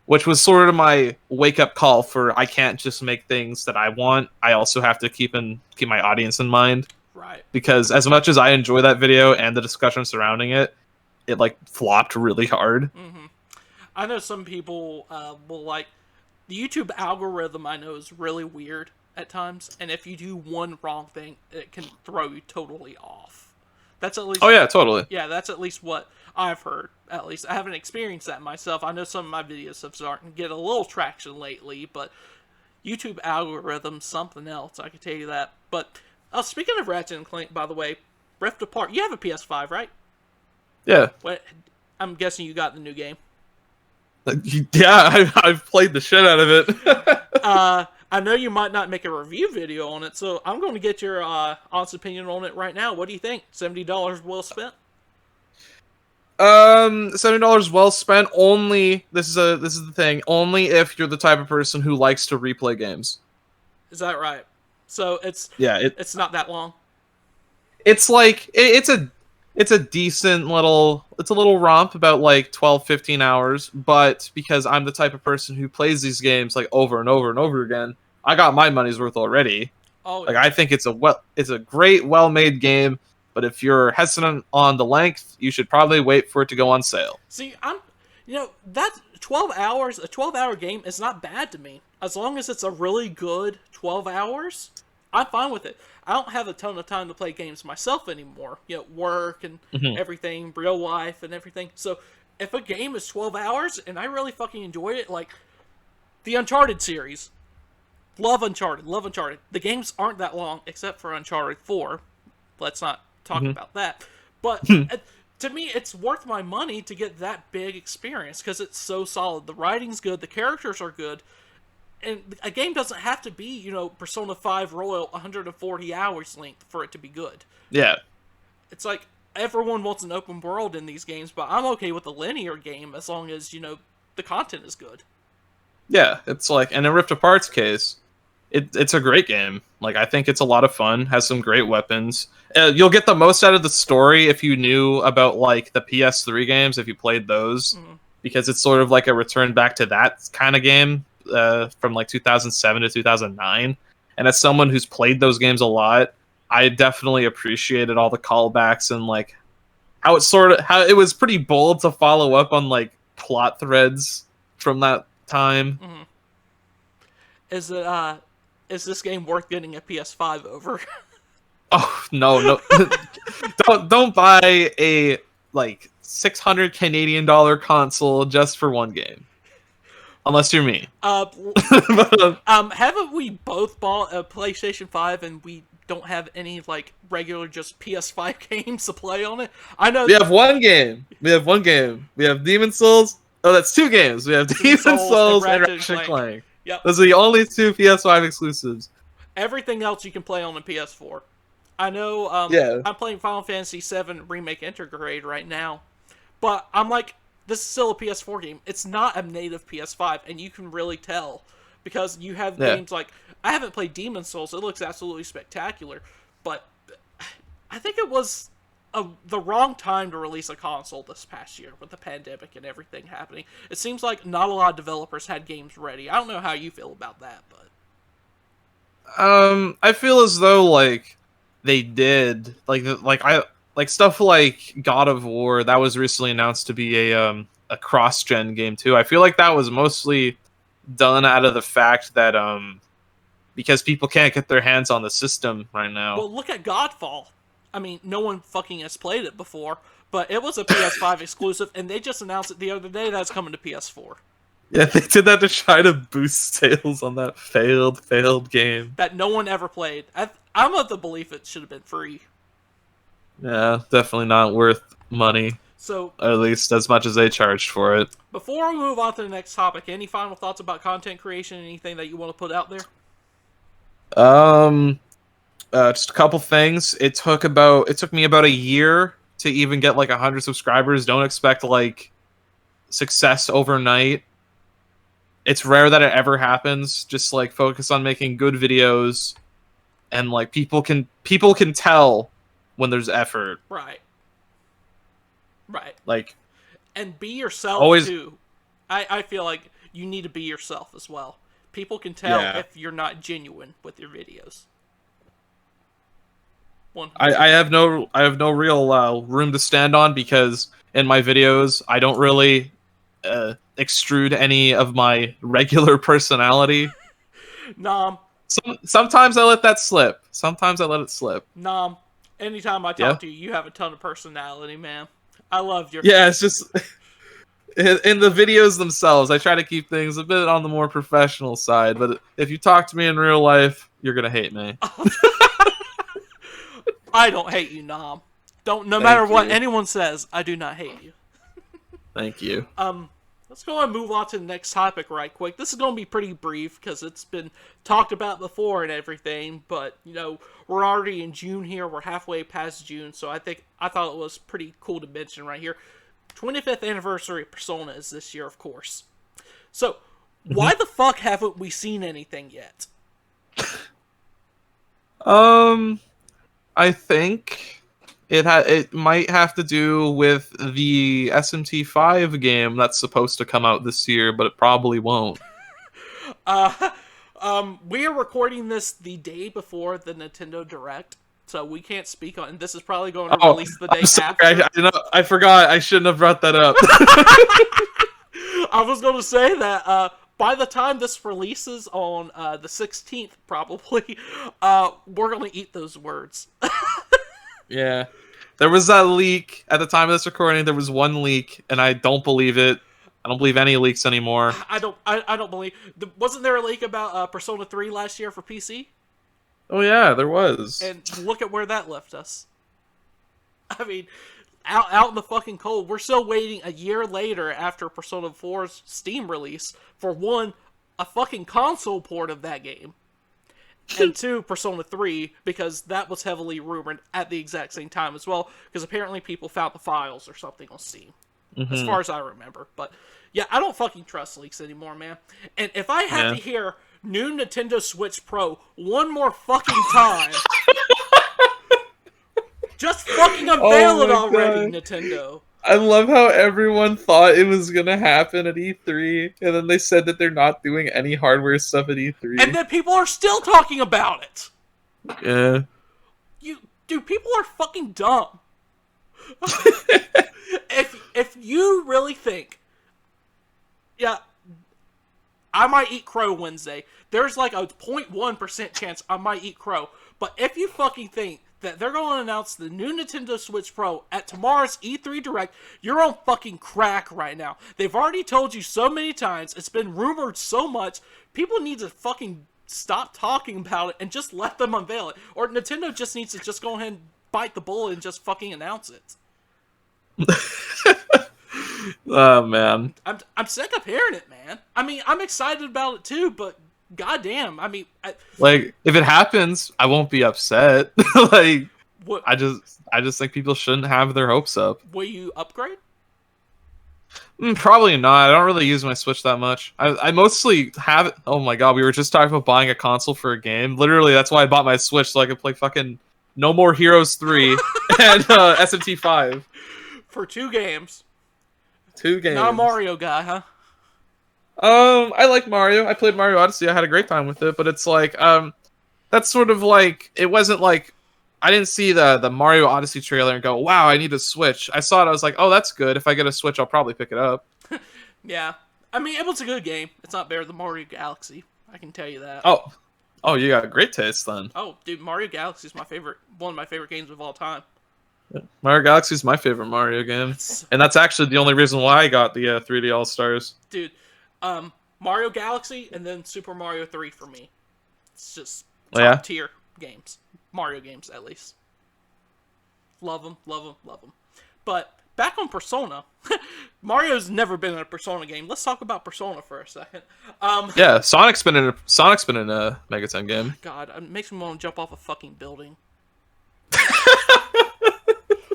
which was sort of my wake-up call for I can't just make things that I want. I also have to keep my audience in mind. Right. Because as much as I enjoy that video and the discussion surrounding it, it like flopped really hard. Mm-hmm. I know some people will like the YouTube algorithm. I know is really weird at times, and if you do one wrong thing, it can throw you totally off. That's at least. Oh yeah, totally. Yeah, that's at least what I've heard. At least I haven't experienced that myself. I know some of my videos have started to get a little traction lately, but YouTube algorithm something else. I can tell you that. But speaking of Ratchet and Clank, by the way, Rift Apart. You have a PS5, right? Yeah. What? I'm guessing you got the new game. Yeah, I've played the shit out of it. I know you might not make a review video on it, so I'm going to get your honest opinion on it right now. What do you think? $70 well spent? $70 well spent. Only this is the thing. Only if you're the type of person who likes to replay games. Is that right? So it's not that long. It's like it's a decent little romp, about like 12-15 hours, but because I'm the type of person who plays these games like over and over and over again, I got my money's worth already. Oh, like I think it's a great, well-made game, but if you're hesitant on the length, you should probably wait for it to go on sale. See, that's 12 hours, a 12-hour game is not bad to me. As long as it's a really good 12 hours, I'm fine with it. I don't have a ton of time to play games myself anymore. Work and everything, real life and everything. So if a game is 12 hours and I really fucking enjoy it, like, The Uncharted series. Love Uncharted. Love Uncharted. The games aren't that long, except for Uncharted 4. Let's not talk about that. But to me, it's worth my money to get that big experience because it's so solid. The writing's good. The characters are good. And a game doesn't have to be, Persona 5 Royal 140 hours length for it to be good. Yeah. It's like, everyone wants an open world in these games, but I'm okay with a linear game as long as, the content is good. Yeah, it's like, in a Rift Apart's case, it's a great game. Like, I think it's a lot of fun, has some great weapons. You'll get the most out of the story if you knew about, like, the PS3 games, if you played those, because it's sort of like a return back to that kind of game from, like, 2007 to 2009. And as someone who's played those games a lot, I definitely appreciated all the callbacks and, like, how it was pretty bold to follow up on, like, plot threads from that time. Is this game worth getting a PS5 over? Oh no! don't buy a like $600 Canadian console just for one game, unless you're me. Haven't we both bought a PlayStation 5 and we don't have any like regular just PS5 games to play on it? I know we have one game. We have Demon's Souls. Oh, that's two games. We have Demon's Souls and Ratchet and Clank. Yep. Those are the only two PS5 exclusives. Everything else you can play on the PS4. I know I'm playing Final Fantasy VII Remake Intergrade right now. But I'm like, this is still a PS4 game. It's not a native PS5, and you can really tell. Because you have games like... I haven't played Demon's Souls. It looks absolutely spectacular. But I think it was the wrong time to release a console this past year with the pandemic and everything happening. It seems like not a lot of developers had games ready. I don't know how you feel about that, but... I feel as though, like, they did. Like stuff like God of War, that was recently announced to be a cross-gen game, too. I feel like that was mostly done out of the fact that, because people can't get their hands on the system right now. Well, look at Godfall. I mean, no one fucking has played it before, but it was a PS5 exclusive, and they just announced it the other day that it's coming to PS4. Yeah, they did that to try to boost sales on that failed game. That no one ever played. I'm of the belief it should have been free. Yeah, definitely not worth money. So, at least as much as they charged for it. Before we move on to the next topic, any final thoughts about content creation? Anything that you want to put out there? Just a couple things. It took me about a year to even get like 100 subscribers. Don't expect like success overnight. It's rare that it ever happens. Just like focus on making good videos, and like people can tell when there's effort. Right. Like, and be yourself too. I feel like you need to be yourself as well. People can tell if you're not genuine with your videos. I have no real room to stand on because in my videos I don't really extrude any of my regular personality. Nom. Sometimes I let that slip. Sometimes I let it slip. Nom. Anytime I talk to you, you have a ton of personality, man. I love your... Yeah, it's just... In the videos themselves, I try to keep things a bit on the more professional side, but if you talk to me in real life, you're gonna hate me. I don't hate you, Nom. No matter what anyone says, I do not hate you. Thank you. Let's go and move on to the next topic right quick. This is going to be pretty brief because it's been talked about before and everything, but, we're already in June here. We're halfway past June, so I thought it was pretty cool to mention right here. 25th anniversary of Persona is this year, of course. So, why the fuck haven't we seen anything yet? I think it might have to do with the SMT5 game that's supposed to come out this year, but it probably won't. We are recording this the day before the Nintendo Direct, so we can't speak on. This is probably going to release the day after. I forgot. I shouldn't have brought that up. I was going to say that by the time this releases on the 16th, probably, we're going to eat those words. Yeah. There was that leak. At the time of this recording, there was one leak, and I don't believe it. I don't believe any leaks anymore. I don't believe. Wasn't there a leak about Persona 3 last year for PC? Oh yeah, there was. And look at where that left us. I mean, out in the fucking cold. We're still waiting a year later after Persona 4's Steam release for one, a fucking console port of that game, and two, Persona 3, because that was heavily rumored at the exact same time as well, because apparently people found the files or something on Steam, as far as I remember. But yeah, I don't fucking trust leaks anymore, man. And if I have to hear new Nintendo Switch Pro one more fucking time, just fucking unveil it already, God. Nintendo. I love how everyone thought it was gonna happen at E3, and then they said that they're not doing any hardware stuff at E3. And then people are still talking about it. Yeah. Dude, people are fucking dumb. if you really think, yeah, I might eat crow Wednesday. There's like a 0.1% chance I might eat crow. But if you fucking think that they're going to announce the new Nintendo Switch Pro at tomorrow's E3 Direct, you're on fucking crack right now. They've already told you so many times. It's been rumored so much. People need to fucking stop talking about it and just let them unveil it. Or Nintendo just needs to just go ahead and bite the bullet and just fucking announce it. Oh, man. I'm sick of hearing it, man. I mean, I'm excited about it too, but goddamn, I mean, like, if it happens, I won't be upset. Like, what, I just think people shouldn't have their hopes up. Will you upgrade? Probably not. I don't really use my Switch that much. I mostly have it. Oh my god, we were just talking about buying a console for a game. Literally, that's why I bought my Switch, so I could play fucking No More Heroes 3 and SMT 5. For 2 games. 2 games. Not a Mario guy, huh? I like Mario. I played Mario Odyssey. I had a great time with it, but it's like, that's sort of like, it wasn't like, I didn't see the Mario Odyssey trailer and go, wow, I need a Switch. I saw it, I was like, oh, that's good. If I get a Switch, I'll probably pick it up. Yeah. I mean, it was a good game. It's not better than Mario Galaxy. I can tell you that. Oh, you got great taste then. Oh, dude, Mario Galaxy is one of my favorite games of all time. Mario Galaxy is my favorite Mario game, and that's actually the only reason why I got the 3D All Stars. Dude, Mario Galaxy and then Super Mario 3 for me. It's just top tier games, Mario games at least. Love them, love them, love them. But back on Persona, Mario's never been in a Persona game. Let's talk about Persona for a second. Yeah, Sonic's been in a Megaten game. God, it makes me want to jump off a fucking building.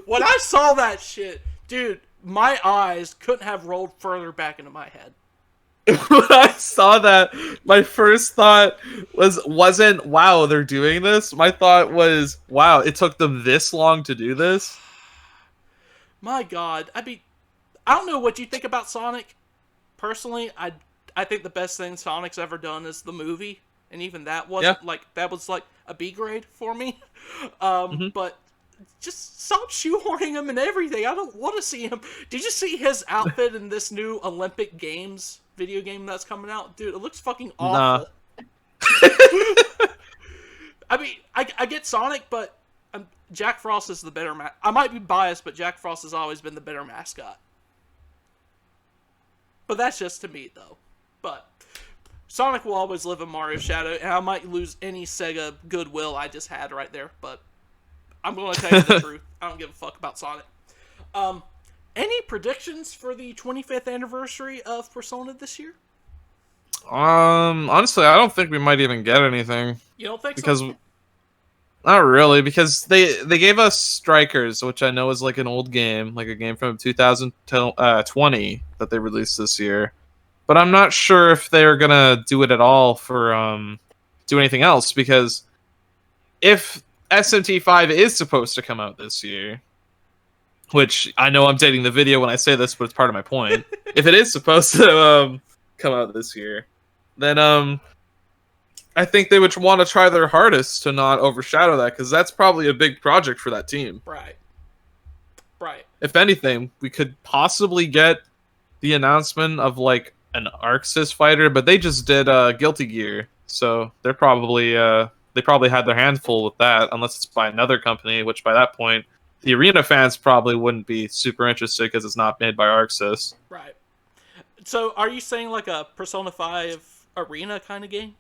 When I saw that shit, dude, my eyes couldn't have rolled further back into my head. When I saw that, my first thought wasn't, wow, they're doing this. My thought was, wow, it took them this long to do this. My God. I mean, I don't know what you think about Sonic. Personally, I think the best thing Sonic's ever done is the movie. And even that wasn't that was like a B grade for me. But just stop shoehorning him and everything. I don't want to see him. Did you see his outfit in this new Olympic Games video game that's coming out? Dude, it looks fucking awful. Nah. I mean, I get Sonic, but Jack Frost is the better I might be biased, but Jack Frost has always been the better mascot. But that's just to me, though. But Sonic will always live in Mario's shadow, and I might lose any Sega goodwill I just had right there, but I'm going to tell you the truth. I don't give a fuck about Sonic. Any predictions for the 25th anniversary of Persona this year? Honestly, I don't think we might even get anything. You don't think so? Not really, because they gave us Strikers, which I know is like an old game, like a game from 2020 that they released this year. But I'm not sure if they're gonna do it at all for do anything else, because if SMT5 is supposed to come out this year, which I know I'm dating the video when I say this, but it's part of my point. If it is supposed to come out this year, then I think they would want to try their hardest to not overshadow that, because that's probably a big project for that team. Right. If anything, we could possibly get the announcement of like an ArcSys fighter, but they just did Guilty Gear, so they're probably they probably had their hands full with that, unless it's by another company, which by that point, the Arena fans probably wouldn't be super interested because it's not made by ArcSys. Right. So, are you saying like a Persona 5 arena kind of game?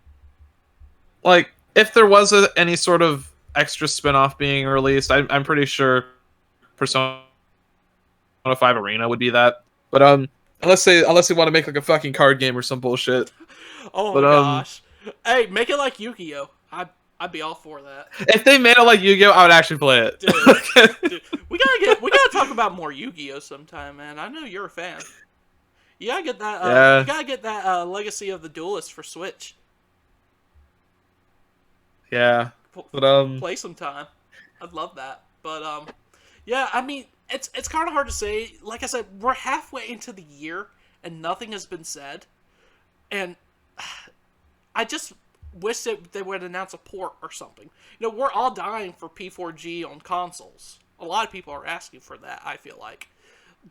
Like, if there was any sort of extra spin-off being released, I'm pretty sure Persona 5 Arena would be that. But unless they want to make like a fucking card game or some bullshit. Oh But my gosh. Hey, make it like Yu-Gi-Oh! I'd be all for that. if they made it like Yu-Gi-Oh, I would actually play it. Dude, we gotta talk about more Yu-Gi-Oh sometime, man. I know you're a fan. You gotta get that Yeah. you gotta get that Legacy of the Duelist for Switch. Yeah. P- But Play sometime. I'd love that. But yeah, I mean, it's kind of hard to say. Like I said, we're halfway into the year and nothing has been said. And I just wish that they would announce a port or something. You know, we're all dying for P4G on consoles. A lot of people are asking for that, I feel like.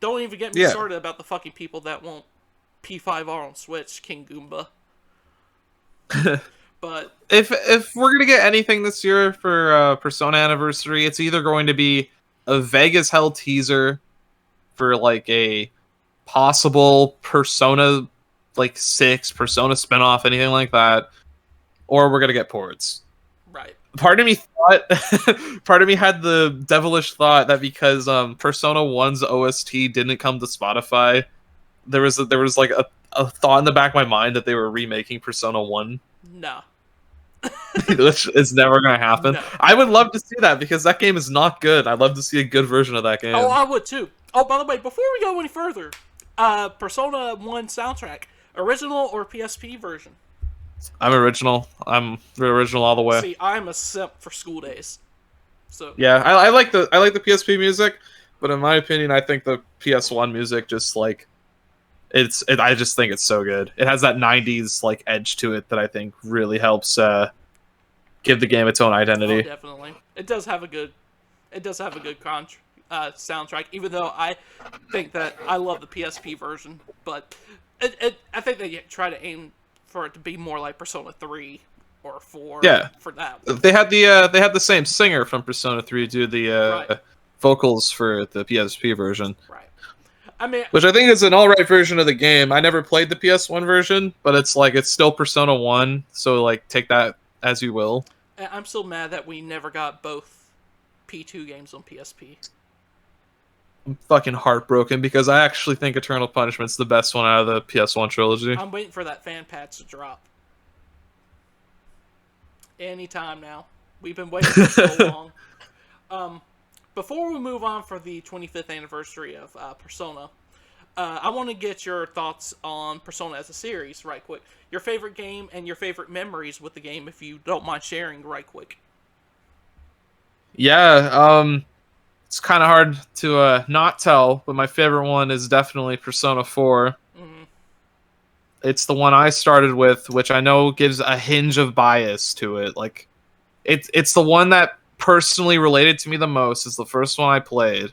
Don't even get me started about the fucking people that want P5R on Switch, King Goomba. But if we're gonna get anything this year for Persona Anniversary, it's either going to be a vague as hell teaser for like a possible Persona like 6 Persona spinoff, anything like that, or we're gonna get ports. right. Part of me thought, part of me had the devilish thought that because Persona 1's OST didn't come to Spotify, there was like a thought in the back of my mind that they were remaking Persona 1. No. Which is never gonna happen. No. I would love to see that because that game is not good. I'd love to see a good version of that game. Oh, I would too. Oh, by the way, before we go any further, Persona 1 soundtrack, original or PSP version? I'm original. I'm the original all the way. See, I'm a simp for School Days. So Yeah, I like the PSP music, but in my opinion, I think the PS1 music just like I just think it's so good. It has that 90s like edge to it that I think really helps give the game its own identity. Oh, definitely. It does have a good soundtrack, even though I think that I love the PSP version, but I think they try to aim for it to be more like Persona 3 or 4 Yeah. for that. They had the same singer from Persona 3 do the Right. vocals for the PSP version. Right. I mean, Which I think is an alright version of the game. I never played the PS1 version, but it's still Persona 1, so like take that as you will. I'm still mad that we never got both P2 games on PSP. I'm fucking heartbroken because I actually think Eternal Punishment's the best one out of the PS1 trilogy. I'm waiting for that fan patch to drop. Anytime now. We've been waiting for so long. Before we move on for the 25th anniversary of Persona, I want to get your thoughts on Persona as a series right quick. Your favorite game and your favorite memories with the game, if you don't mind sharing right quick. Yeah, it's kind of hard to not tell, but my favorite one is definitely Persona 4. Mm-hmm. It's the one I started with, which I know gives a hinge of bias to it. Like, it's the one that personally related to me the most. It's the first one I played,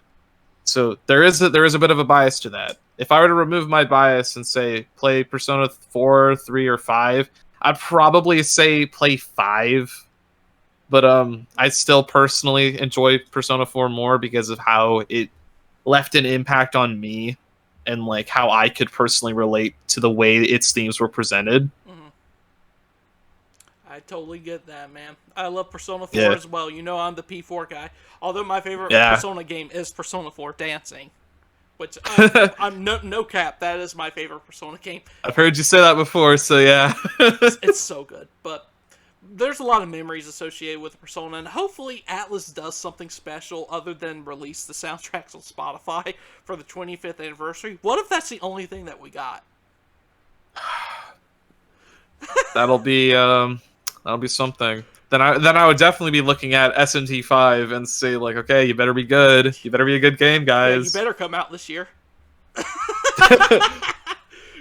so there is a bit of a bias to that. If I were to remove my bias and say play Persona 4, 3, or 5, I'd probably say play 5. But I still personally enjoy Persona 4 more because of how it left an impact on me and like how I could personally relate to the way its themes were presented. Mm-hmm. I totally get that, man. I love Persona 4 as well. You know I'm the P4 guy. Although my favorite Persona game is Persona 4 Dancing. Which, I'm no cap, that is my favorite Persona game. I've heard you say that before, so yeah. It's so good. But there's a lot of memories associated with Persona, and hopefully ATLUS does something special other than release the soundtracks on Spotify for the 25th anniversary. What if that's the only thing that we got? That'll be something. Then I would definitely be looking at SMT 5 and say like, okay, you better be good. You better be a good game, guys. Yeah, you better come out this year.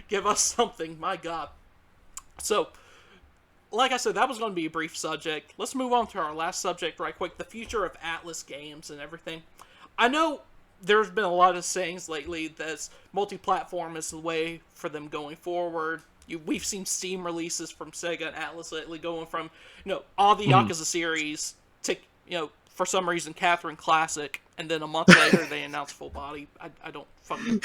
Give us something, my god. So, like I said, that was going to be a brief subject. Let's move on to our last subject right quick, the future of ATLUS games and everything. I know there's been a lot of sayings lately that multi-platform is the way for them going forward. We've seen Steam releases from Sega and ATLUS lately going from, all the Yakuza series to, for some reason, Catherine Classic, and then a month later they announced Full Body. I don't fucking...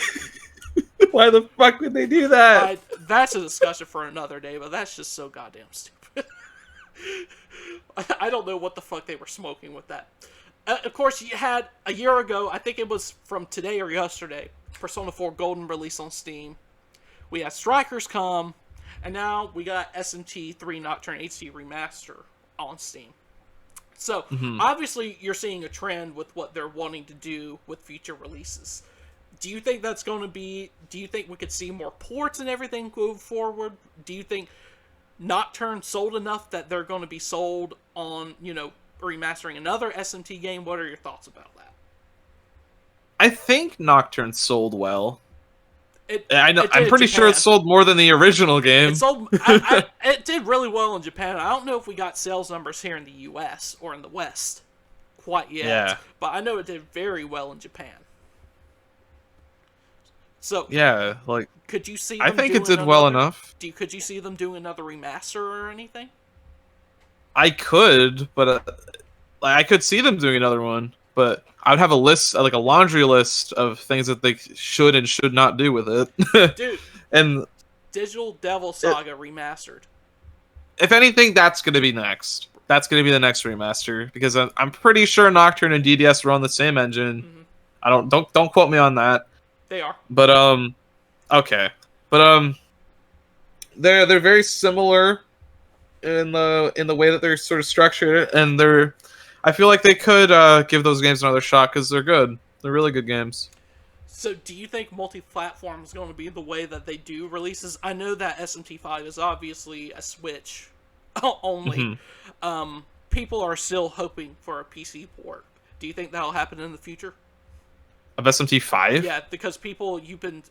Why the fuck would they do that? That's a discussion for another day, but that's just so goddamn stupid. I don't know what the fuck they were smoking with that. Of course, you had a year ago, I think it was from today or yesterday, Persona 4 Golden release on Steam. We had Strikers come, and now we got SMT 3 Nocturne HD Remaster on Steam. So, obviously, you're seeing a trend with what they're wanting to do with future releases. Do you think that's going to be... Do you think we could see more ports and everything go forward? Do you think Nocturne sold enough that they're going to be sold on, remastering another SMT game? What are your thoughts about that? I think Nocturne sold well. I'm did pretty sure it sold more than the original game. It sold. It did really well in Japan. I don't know if we got sales numbers here in the U.S. or in the West quite yet, but I know it did very well in Japan. So yeah, like could you see? I think it did well enough. Could you see them doing another remaster or anything? I could, but I could see them doing another one. But I'd have a list, like a laundry list of things that they should and should not do with it. Dude, and Digital Devil Saga remastered. If anything, that's going to be next. That's going to be the next remaster because I'm pretty sure Nocturne and DDS were on the same engine. I don't quote me on that. They are. But okay. But they're very similar in the way that they're sort of structured, and I feel like they could give those games another shot because they're good. They're really good games. So do you think multi-platform is going to be the way that they do releases? I know that SMT5 is obviously a Switch only. People are still hoping for a PC port. Do you think that'll happen in the future? Of SMT5? Yeah, because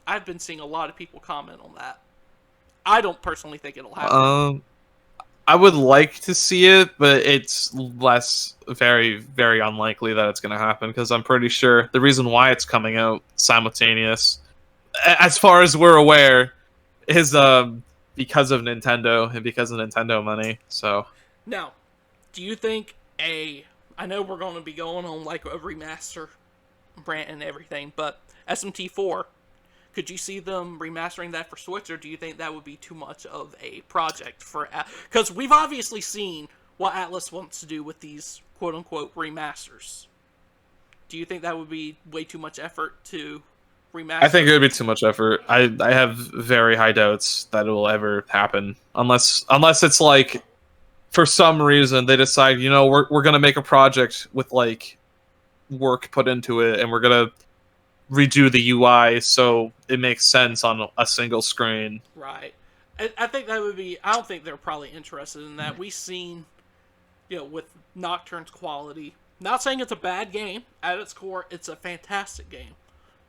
I've been seeing a lot of people comment on that. I don't personally think it'll happen. I would like to see it, but it's very, very unlikely that it's going to happen because I'm pretty sure the reason why it's coming out simultaneous, as far as we're aware, is because of Nintendo and because of Nintendo money. So now, do you think I know we're going to be going on like a remaster brand and everything, but SMT4, could you see them remastering that for Switch, or do you think that would be too much of a project for... Because we've obviously seen what ATLUS wants to do with these quote-unquote remasters. Do you think that would be way too much effort to remaster? I think it would be too much effort. I have very high doubts that it will ever happen. Unless it's like, for some reason, they decide, we're going to make a project with, like, work put into it, and we're going to redo the UI so it makes sense on a single screen. Right. I think that would be... I don't think they're probably interested in that. We've seen, with Nocturne's quality... Not saying it's a bad game. At its core, it's a fantastic game.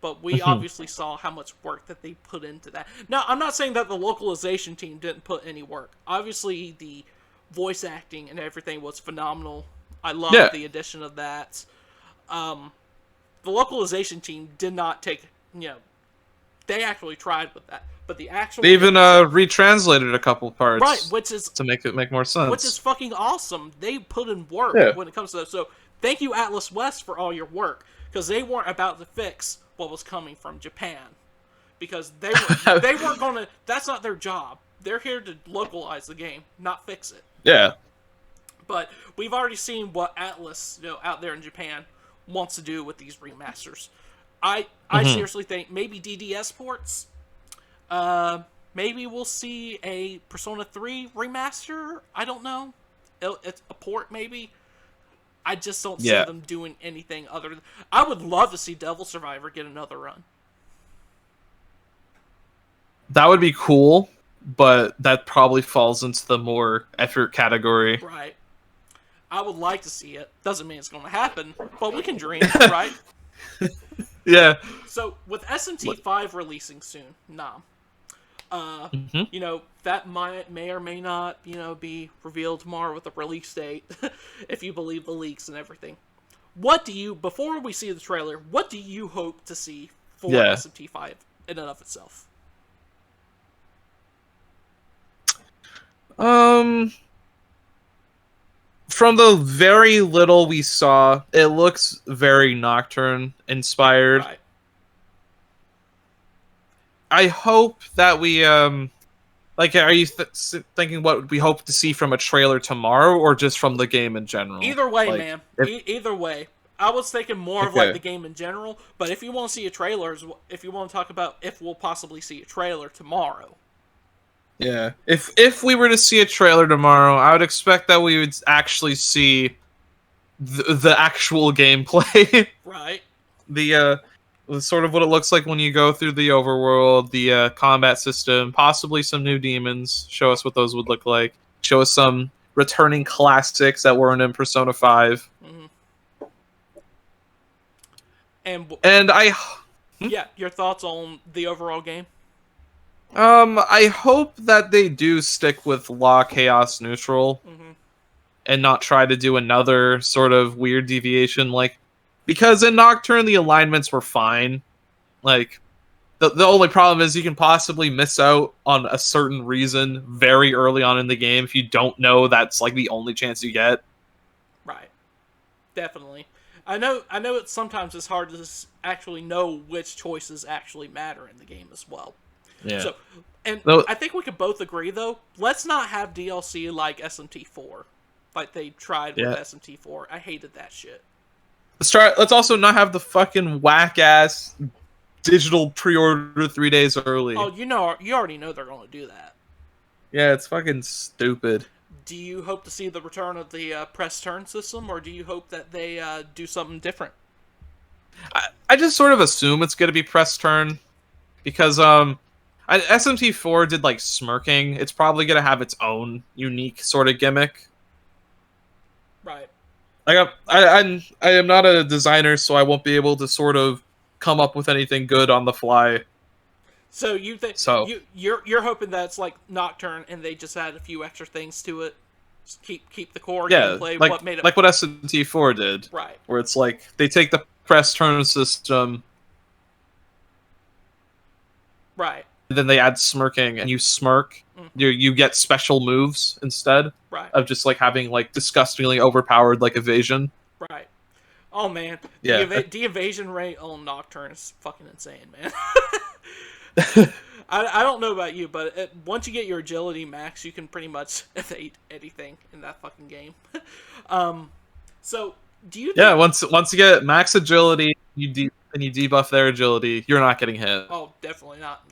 But we obviously saw how much work that they put into that. Now, I'm not saying that the localization team didn't put any work. Obviously, the voice acting and everything was phenomenal. I loved the addition of that. The localization team did not take, they actually tried with that, but the actual... They even retranslated a couple parts. Right, which is... to make it make more sense. Which is fucking awesome. They put in work when it comes to that. So, thank you, ATLUS West, for all your work, because they weren't about to fix what was coming from Japan. Because they weren't going to... That's not their job. They're here to localize the game, not fix it. Yeah. But we've already seen what ATLUS, out there in Japan wants to do with these remasters. I seriously think maybe DDS ports. Maybe we'll see a Persona 3 remaster. I don't know. It's a port, maybe. I just don't see them doing anything other than... I would love to see Devil Survivor get another run. That would be cool, but that probably falls into the more effort category. Right. I would like to see it. Doesn't mean it's going to happen, but we can dream, right? Yeah. So, with SMT5 releasing soon, that may or may not, be revealed tomorrow with a release date, if you believe the leaks and everything. Before we see the trailer, what do you hope to see for SMT5 in and of itself? From the very little we saw, it looks very Nocturne inspired. Right. I hope that we like, are you thinking what we hope to see from a trailer tomorrow, or just from the game in general? Either way, Like, man. if Either way. I was thinking more of like okay, the game in general, but if you want to see a trailer, if you want to talk about if we'll possibly see a trailer tomorrow. yeah. If we were to see a trailer tomorrow, I would expect that we would actually see the actual gameplay. Right. The sort of what it looks like when you go through the overworld, the combat system, possibly some new demons. Show us what those would look like. Show us some returning classics that weren't in Persona 5. Mm-hmm. And And yeah, your thoughts on the overall game? I hope that they do stick with Law Chaos Neutral Mm-hmm. and not try to do another sort of weird deviation, like, because in Nocturne the alignments were fine. Like, the only problem is you can possibly miss out on a certain reason very early on in the game if you don't know that's like the only chance you get. Right. Definitely. I know. It's sometimes it's hard to actually know which choices actually matter in the game as well. Yeah. So, and Though, I think we could both agree though. Let's not have DLC like SMT4, like they tried with yeah. SMT4. I hated that shit. Let's also not have the fucking whack ass digital pre-order 3 days early. Oh, you already know they're going to do that. Yeah, it's fucking stupid. Do you hope to see the return of the press turn system, or do you hope that they do something different? I just sort of assume it's gonna be press turn because SMT4 did like smirking. It's probably gonna have its own unique sort of gimmick. Right. Like I am not a designer, so I won't be able to sort of come up with anything good on the fly. So you think So you're hoping that it's like Nocturne and they just add a few extra things to it, just keep the core yeah, gameplay. like What made it like what SMT4 did, right? where it's like they take the press turn system, Right. then they add smirking, and you smirk, you get special moves instead Right. of just like having like disgustingly overpowered like evasion. Right. Oh man, Yeah. the evasion rate on Nocturne is fucking insane, man. I don't know about you, but once you get your agility max, you can pretty much evade anything in that fucking game. So do you? Yeah, once you get max agility, and you debuff their agility, you're not getting hit. Oh, definitely not.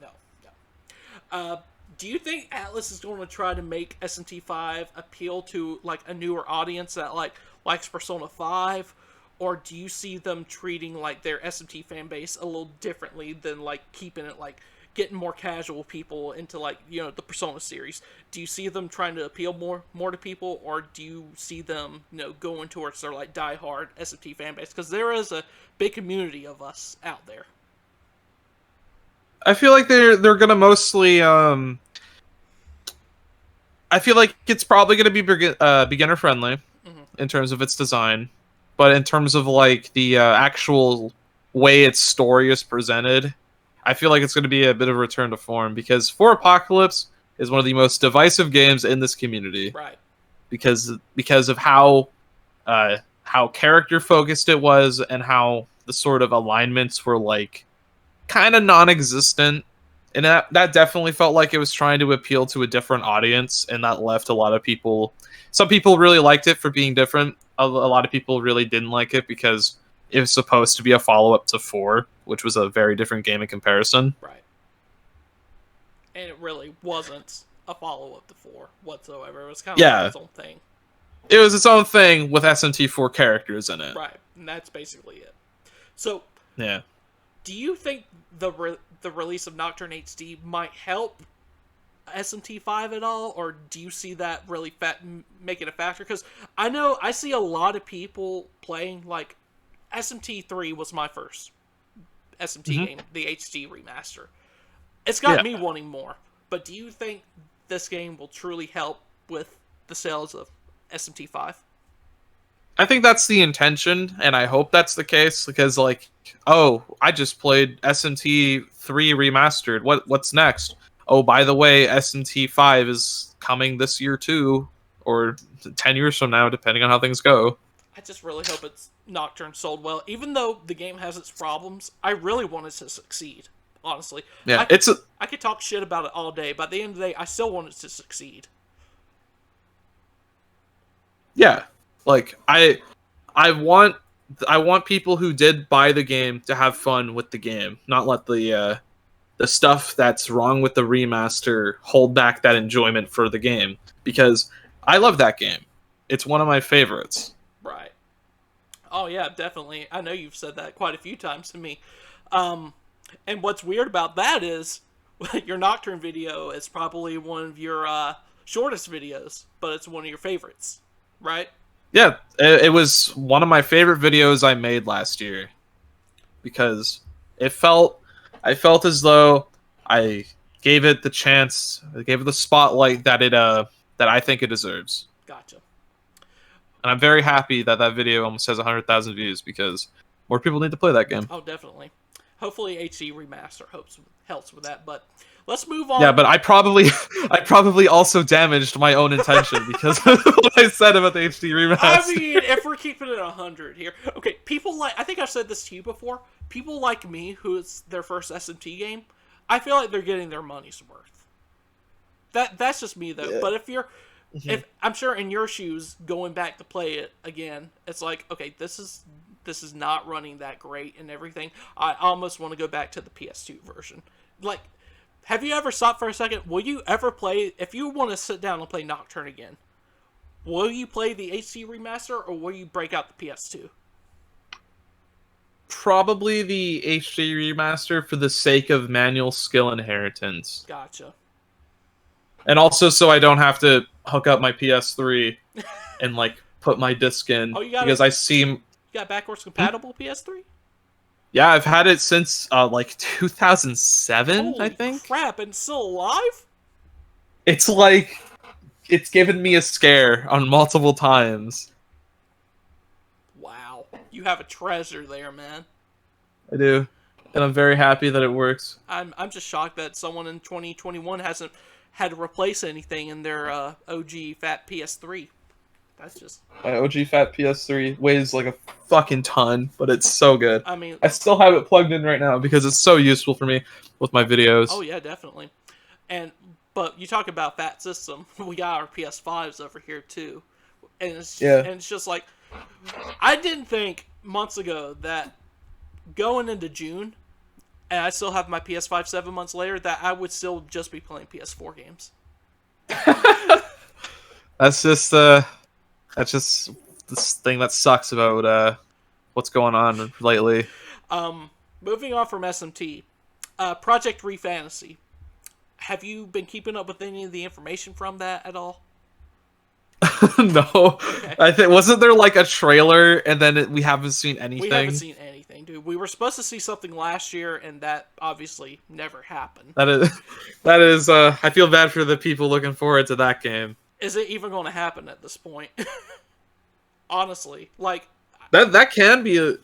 No. Do you think ATLUS is going to try to make SMT5 appeal to like a newer audience that likes Persona 5, or do you see them treating like their SMT fan base a little differently than like keeping it like getting more casual people into like the Persona series? Do you see them trying to appeal more to people, or do you see them going towards their like diehard SMT fan base? Because there is a big community of us out there. I feel like they're gonna mostly I feel like it's probably gonna be beginner friendly in terms of its design, but in terms of like the actual way its story is presented, I feel like it's going to be a bit of a return to form, because For Apocalypse is one of the most divisive games in this community. Right. Because of how character focused it was, and how the sort of alignments were like kind of non-existent, and that definitely felt like it was trying to appeal to a different audience, and that left a lot of people. Some people really liked it for being different. A lot of people really didn't like it because it was supposed to be a follow-up to 4, which was a very different game in comparison. Right. And it really wasn't a follow-up to 4 whatsoever. It was kind of like its own thing. It was its own thing with SMT4 characters in it. Right, and that's basically it. So, yeah. Do you think the release of Nocturne HD might help SMT5 at all, or do you see that really make it a factor? Because I see a lot of people playing, like, SMT3 was my first SMT game, the HD remaster. It's got me wanting more, but do you think this game will truly help with the sales of SMT5? I think that's the intention, and I hope that's the case, because, like, oh, I just played SMT3 remastered. What's next? Oh, by the way, SMT5 is coming this year too, or 10 years from now, depending on how things go. I just really hope it's Nocturne sold well. Even though the game has its problems, I really want it to succeed. honestly. Yeah, I could talk shit about it all day, but at the end of the day, I still want it to succeed. yeah. Like I want I want people who did buy the game to have fun with the game, not let the stuff that's wrong with the remaster hold back that enjoyment for the game, because I love that game. It's one of my favorites. Right. Oh yeah, definitely. I know you've said that quite a few times to me. Um, and what's weird about that is your Nocturne video is probably one of your shortest videos, but it's one of your favorites, right? Yeah, it was one of my favorite videos I made last year because I felt as though I gave it the chance, I gave it the spotlight that I think it deserves. Gotcha. And I'm very happy that that video almost has 100,000 views because more people need to play that game. Oh, definitely. Hopefully, HD remaster helps with that. But let's move on. Yeah, but I probably also damaged my own intention because of what I said about the HD remaster. I mean, if we're keeping it 100 here, okay. People like, I think I've said this to you before. People like me, who it's their first SMT game, I feel like they're getting their money's worth. That's just me though. Yeah. But if I'm sure in your shoes, going back to play it again, it's like, okay, this is not running that great and everything. I almost want to go back to the PS2 version. Like, have you ever stopped for a second? Will you ever play, if you want to sit down and play Nocturne again, will you play the HD remaster or will you break out the PS2? Probably the HD remaster for the sake of manual skill inheritance. Gotcha. And also so I don't have to hook up my PS3 and like put my disc in because I seem You got backwards compatible PS3? yeah, I've had it since like 2007, Holy I think. crap, and still alive? It's like it's given me a scare on multiple times. Wow. You have a treasure there, man. I do. And I'm very happy that it works. I'm just shocked that someone in 2021 hasn't had to replace anything in their OG fat PS3. That's just... My OG fat PS3 weighs like a fucking ton, but it's so good. I mean... I still have it plugged in right now because it's so useful for me with my videos. Oh yeah, definitely. But you talk about fat system, we got our PS5s over here too. And it's just like, I didn't think months ago that going into June, and I still have my PS5 7 months later, that I would still just be playing PS4 games. That's just this thing that sucks about what's going on lately. Moving on from SMT, Project Refantasy. Have you been keeping up with any of the information from that at all? No, okay. I think wasn't there like a trailer and then we haven't seen anything. We haven't seen anything, dude. We were supposed to see something last year, and that obviously never happened. That is. I feel bad for the people looking forward to that game. Is it even going to happen at this point? Honestly, like that can be a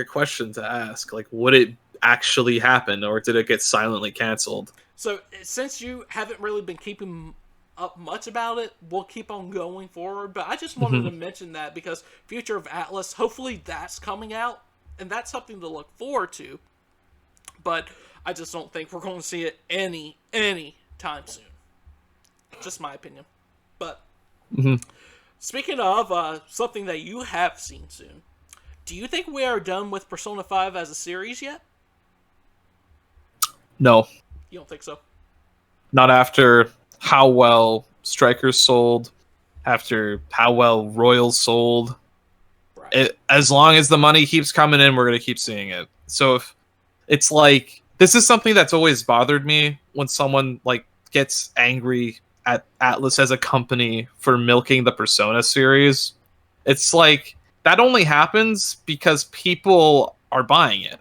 question to ask. Like, would it actually happen, or did it get silently canceled? So, since you haven't really been keeping up much about it, we'll keep on going forward. But I just wanted to mention that because Future of ATLUS, hopefully that's coming out, and that's something to look forward to. But I just don't think we're going to see it any time soon. Just my opinion. But speaking of something that you have seen soon, do you think we are done with Persona 5 as a series yet? No. You don't think so? Not after how well Strikers sold, after how well Royals sold. Right. As long as the money keeps coming in, we're going to keep seeing it. So if it's like, this is something that's always bothered me when someone like gets angry at ATLUS as a company for milking the Persona series. It's like, that only happens because people are buying it.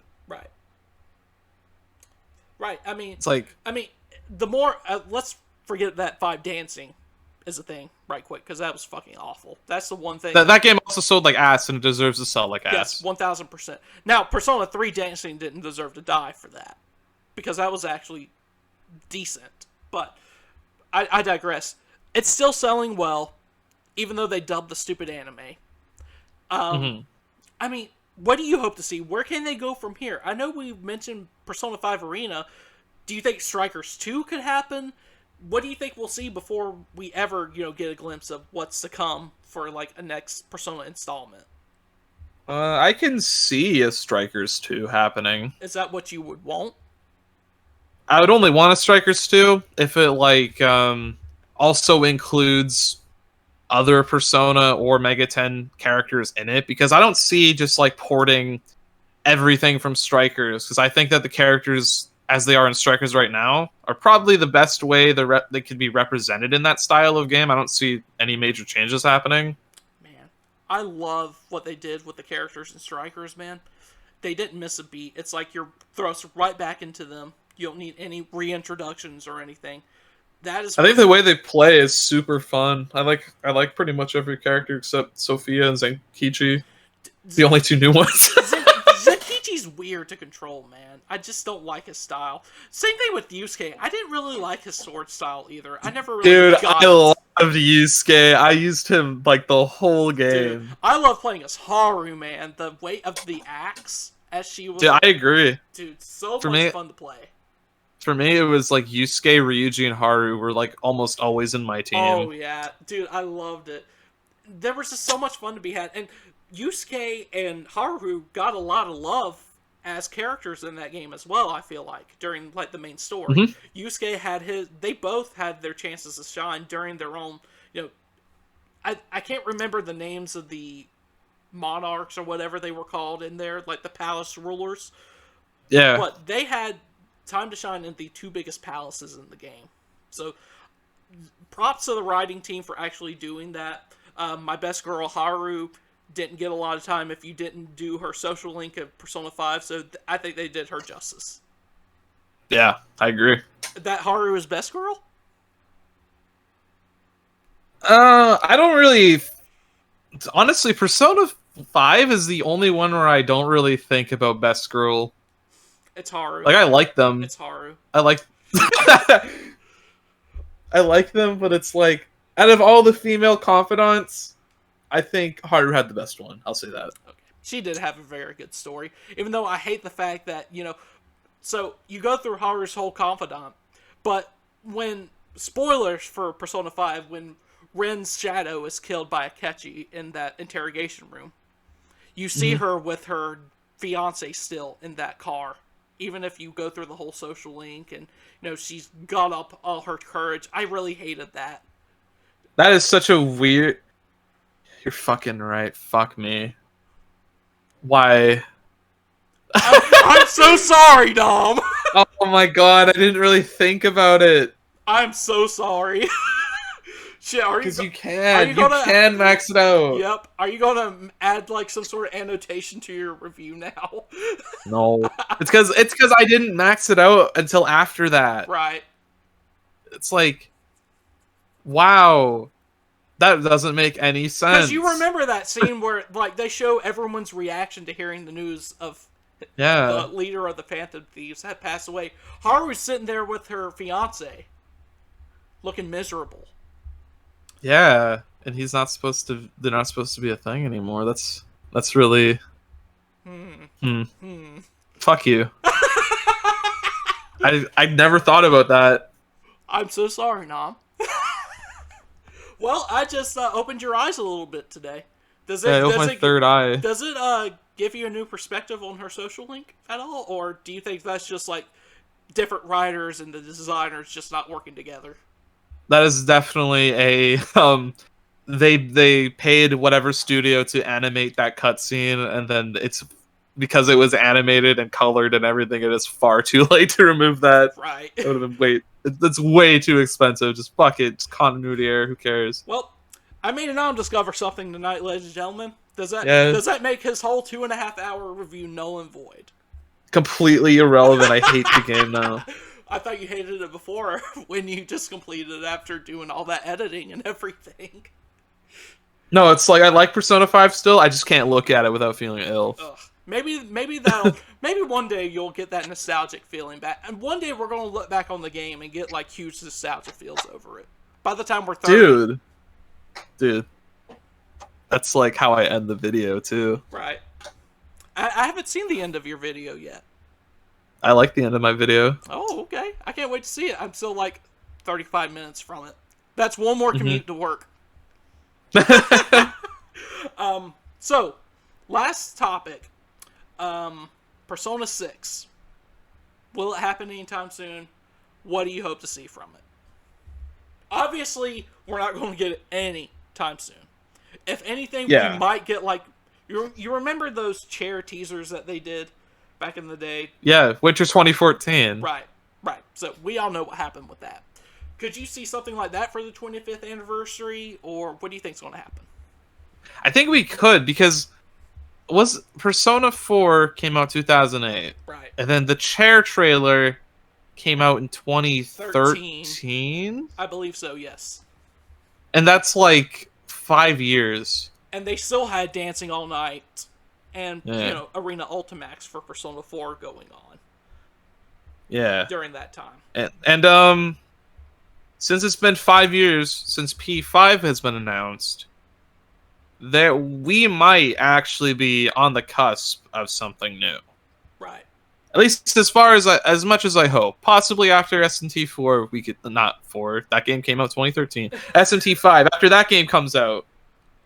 Right. I mean, it's like, the more let's forget that 5 dancing is a thing, right? Quick, because that was fucking awful. That's the one thing. That game also sold like ass, and it deserves to sell like ass. Yes, 1000%. Now, Persona 3 dancing didn't deserve to die for that, because that was actually decent. But I digress. It's still selling well, even though they dubbed the stupid anime. I mean, what do you hope to see? Where can they go from here? I know we mentioned Persona 5 Arena, do you think Strikers 2 could happen? What do you think we'll see before we ever, get a glimpse of what's to come for like a next Persona installment? I can see a Strikers 2 happening. Is that what you would want? I would only want a Strikers 2 if it also includes other Persona or Mega 10 characters in it, because I don't see just like porting everything from Strikers, because I think that the characters as they are in Strikers right now are probably the best way they could be represented in that style of game. I don't see any major changes happening. Man, I love what they did with the characters in Strikers, man. They didn't miss a beat. It's like you're thrust right back into them. You don't need any reintroductions or anything. That is. I think the way they play is super fun. I like pretty much every character except Sophia and Zenkichi. The only two new ones. Zenkichi's weird to control, man. I just don't like his style. Same thing with Yusuke. I didn't really like his sword style either. I never really Dude, got I loved Yusuke. I used him like the whole game. Dude, I love playing as Haru, man. The weight of the axe as she was. Dude, I agree. Dude, so much fun to play. For me, it was like Yusuke, Ryuji, and Haru were like almost always in my team. Oh yeah, dude, I loved it. There was just so much fun to be had, and Yusuke and Haru got a lot of love as characters in that game as well. I feel like during like the main story, Yusuke had they both had their chances to shine during their own. I can't remember the names of the monarchs or whatever they were called in there, like the palace rulers. Yeah, but they had time to shine in the two biggest palaces in the game. So props to the writing team for actually doing that. My best girl Haru didn't get a lot of time if you didn't do her social link of Persona 5, so I think they did her justice. Yeah, I agree. That Haru is best girl? I don't really... Honestly, Persona 5 is the only one where I don't really think about best girl. It's Haru. Like, I like them. It's Haru. I like... I like them, but it's like, out of all the female confidants, I think Haru had the best one. I'll say that. Okay. She did have a very good story. Even though I hate the fact that, so you go through Haru's whole confidant, but when, spoilers for Persona 5, when Ren's shadow is killed by Akechi in that interrogation room, you see her with her fiance still in that car. Even if you go through the whole social link and, she's got up all her courage. I really hated that. That is such a weird... You're fucking right. Fuck me. Why? I'm so sorry, Dom. Oh my god, I didn't really think about it. I'm so sorry. Shit, because you can max it out. Yep. Are you gonna add like some sort of annotation to your review now? No, it's because I didn't max it out until after that. Right. It's like, wow, that doesn't make any sense. Because you remember that scene where like they show everyone's reaction to hearing the news of the leader of the Phantom Thieves had passed away. Haru's sitting there with her fiance, looking miserable. Yeah, and he's not supposed to. They're not supposed to be a thing anymore. That's really. Fuck you. I never thought about that. I'm so sorry, Nam. Well, I just opened your eyes a little bit today. I opened my third eye. Does it give you a new perspective on her social link at all, or do you think that's just like different writers and the designers just not working together? That is definitely a they paid whatever studio to animate that cutscene, and then it's because it was animated and colored and everything. It is far too late to remove that. Right. It would have been that's way too expensive. Just fuck it. Just continuity error. Who cares? Well, I made Anom discover something tonight, ladies and gentlemen. Does that make his whole 2.5-hour review null and void? Completely irrelevant. I hate the game now. I thought you hated it before when you just completed it after doing all that editing and everything. No, it's like I like Persona 5 still. I just can't look at it without feeling ill. Ugh. Maybe one day you'll get that nostalgic feeling back, and one day we're gonna look back on the game and get like huge nostalgia feels over it. By the time we're 30. Dude, that's like how I end the video too. Right. I haven't seen the end of your video yet. I like the end of my video. Oh, okay. I can't wait to see it. I'm still like 35 minutes from it. That's one more commute to work. So, last topic. Persona 6. Will it happen anytime soon? What do you hope to see from it? Obviously, we're not going to get it any time soon. If anything, we might get like... You remember those chair teasers that they did back in the day? Yeah, Winter 2014. Right. So, we all know what happened with that. Could you see something like that for the 25th anniversary? Or what do you think's going to happen? I think we could, because... Was Persona 4 came out 2008. Right. And then the chair trailer came out in 2013. I believe so, yes. And that's like 5 years. And they still had Dancing All Night and, Arena Ultimax for Persona 4 going on. Yeah. During that time. And since it's been 5 years since P5 has been announced, that we might actually be on the cusp of something new. Right. At least as much as I hope. Possibly after SMT 4, we could not 4. That game came out 2013. SMT 5. After that game comes out,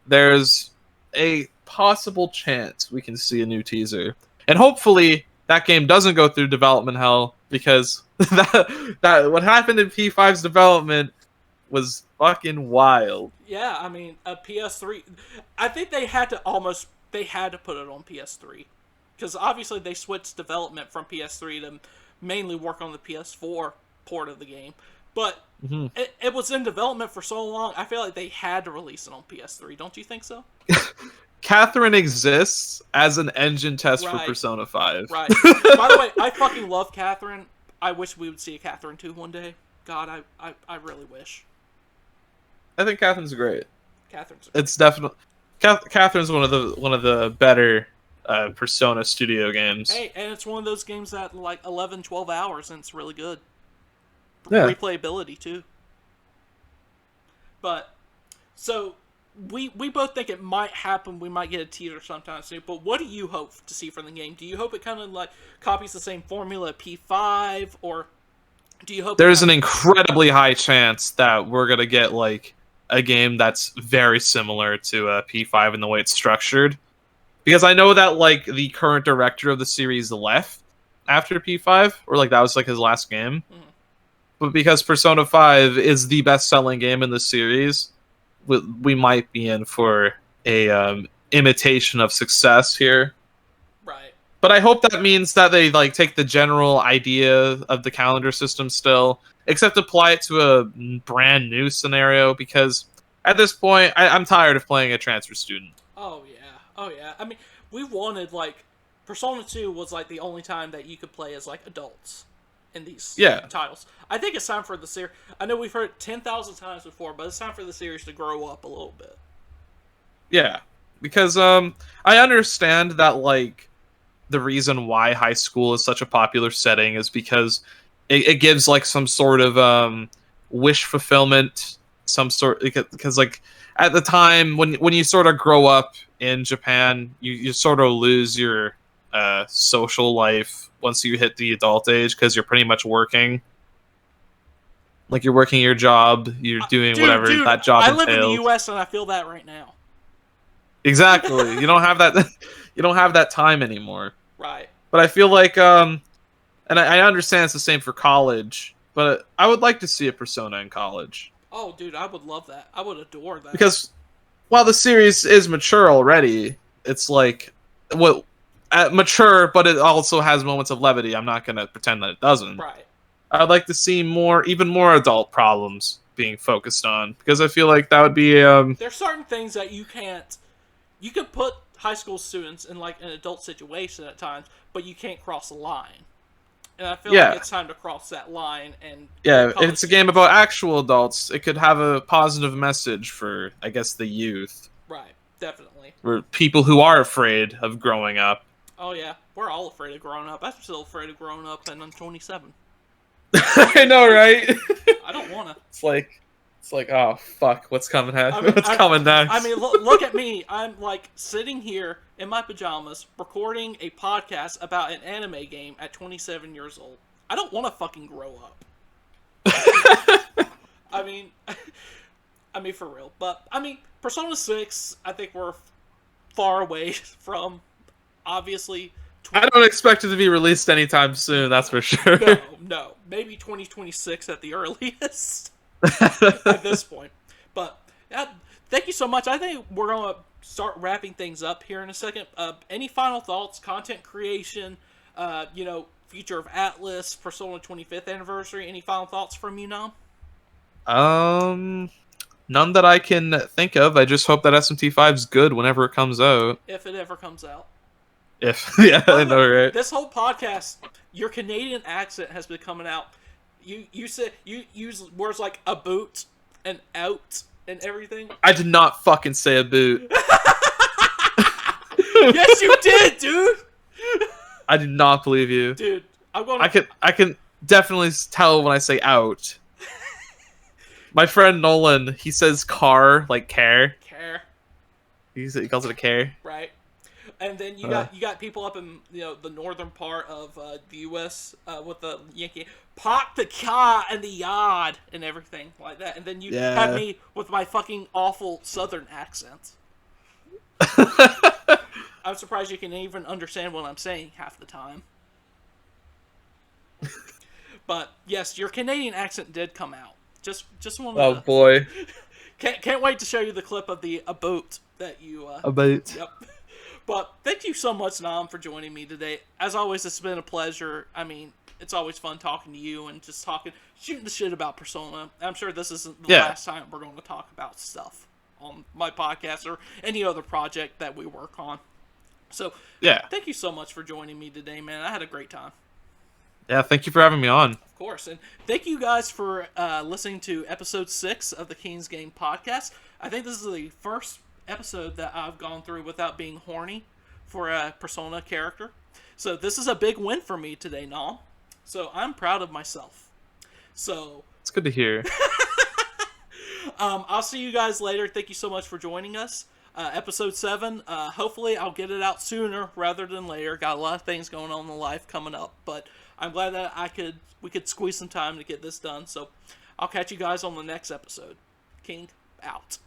there's a possible chance we can see a new teaser, and hopefully that game doesn't go through development hell, because that what happened in P5's development was fucking wild. Yeah, I mean, a PS3... I think they had to put it on PS3. Because obviously they switched development from PS3 to mainly work on the PS4 port of the game. But it was in development for so long, I feel like they had to release it on PS3. Don't you think so? Catherine exists as an engine test for Persona 5. Right. By the way, I fucking love Catherine. I wish we would see a Catherine 2 one day. God, I really wish. I think Catherine's great. Catherine's great. It's definitely... Catherine's one of the better Persona studio games. Hey, and it's one of those games that like 11, 12 hours, and it's really good. Yeah. Replayability too. But so we both think it might happen. We might get a teaser sometime soon. But what do you hope to see from the game? Do you hope it kind of like copies the same formula at P5, or do you hope there's an incredibly high chance that we're gonna get like a game that's very similar to P5 in the way it's structured? Because I know that like the current director of the series left after P5, or like that was like his last game. But because Persona 5 is the best-selling game in the series, we might be in for a imitation of success here. Right. But I hope that means that they like take the general idea of the calendar system still, except apply it to a brand new scenario, because at this point, I'm tired of playing a transfer student. Oh yeah. I mean, we wanted like Persona 2 was like the only time that you could play as like adults in these titles. I think it's time for the series. I know we've heard it 10,000 times before, but it's time for the series to grow up a little bit. Yeah, because I understand that like the reason why high school is such a popular setting is because it gives like some sort of wish fulfillment, some sort, because like at the time when you sort of grow up in Japan, you sort of lose your social life once you hit the adult age, because you're pretty much working. Like you're working your job, you're doing whatever that job entails. I live in the U.S. and I feel that right now. Exactly. You don't have that. You don't have that time anymore. Right. But I feel like, and I understand it's the same for college, but I would like to see a Persona in college. Oh, dude, I would love that. I would adore that. Because while the series is mature already, it's like mature, but it also has moments of levity. I'm not gonna pretend that it doesn't. Right. I'd like to see even more adult problems being focused on, because I feel like that would be there's certain things that you can't. You could put high school students in like an adult situation at times, but you can't cross the line. And I feel like it's time to cross that line. And if it's a game about actual adults, it could have a positive message for, I guess, the youth. Right, definitely. For people who are afraid of growing up. Oh yeah, we're all afraid of growing up. I'm still afraid of growing up, and I'm 27. I know, right? I don't wanna. It's like, oh fuck, what's coming next? What's coming next? I mean, look at me. I'm like sitting here in my pajamas recording a podcast about an anime game at 27 years old. I don't want to fucking grow up. I mean, for real. But, I mean, Persona 6, I think we're far away from, obviously... I don't expect it to be released anytime soon, that's for sure. No. Maybe 2026 at the earliest at this point. But, yeah, thank you so much. I think we're going to start wrapping things up here in a second. Any final thoughts, content creation, future of ATLUS, Persona 25th anniversary? Any final thoughts from you, Nam? None that I can think of. I just hope that SMT5's good whenever it comes out. If it ever comes out. I know, right? This whole podcast, your Canadian accent has been coming out. You use words like a boot and out and everything. I did not fucking say a boot. Yes, you did, dude. I do not believe you, dude. I can definitely tell when I say out. My friend Nolan, he says car like care. Care. He calls it a care. Right. And then you got people up in the northern part of the U.S. With the Yankee park the car in the yard and everything like that. And then you have me with my fucking awful southern accent. I'm surprised you can even understand what I'm saying half the time. But yes, your Canadian accent did come out. Just wanted Oh boy. Can't wait to show you the clip of the boat that you a boat. Yep. But thank you so much, Nam, for joining me today. As always, it's been a pleasure. I mean, it's always fun talking to you and just shooting the shit about Persona. I'm sure this isn't the last time we're going to talk about stuff on my podcast or any other project that we work on. So, thank you so much for joining me today, man. I had a great time. Yeah, thank you for having me on. Of course. And thank you guys for listening to episode 6 of the King's Game podcast. I think this is the first episode that I've gone through without being horny for a Persona character. So this is a big win for me today, Nam. So I'm proud of myself. So it's good to hear. I'll see you guys later. Thank you so much for joining us. Episode 7. Hopefully I'll get it out sooner rather than later. Got a lot of things going on in life coming up, but I'm glad that we could squeeze some time to get this done. So I'll catch you guys on the next episode. King out.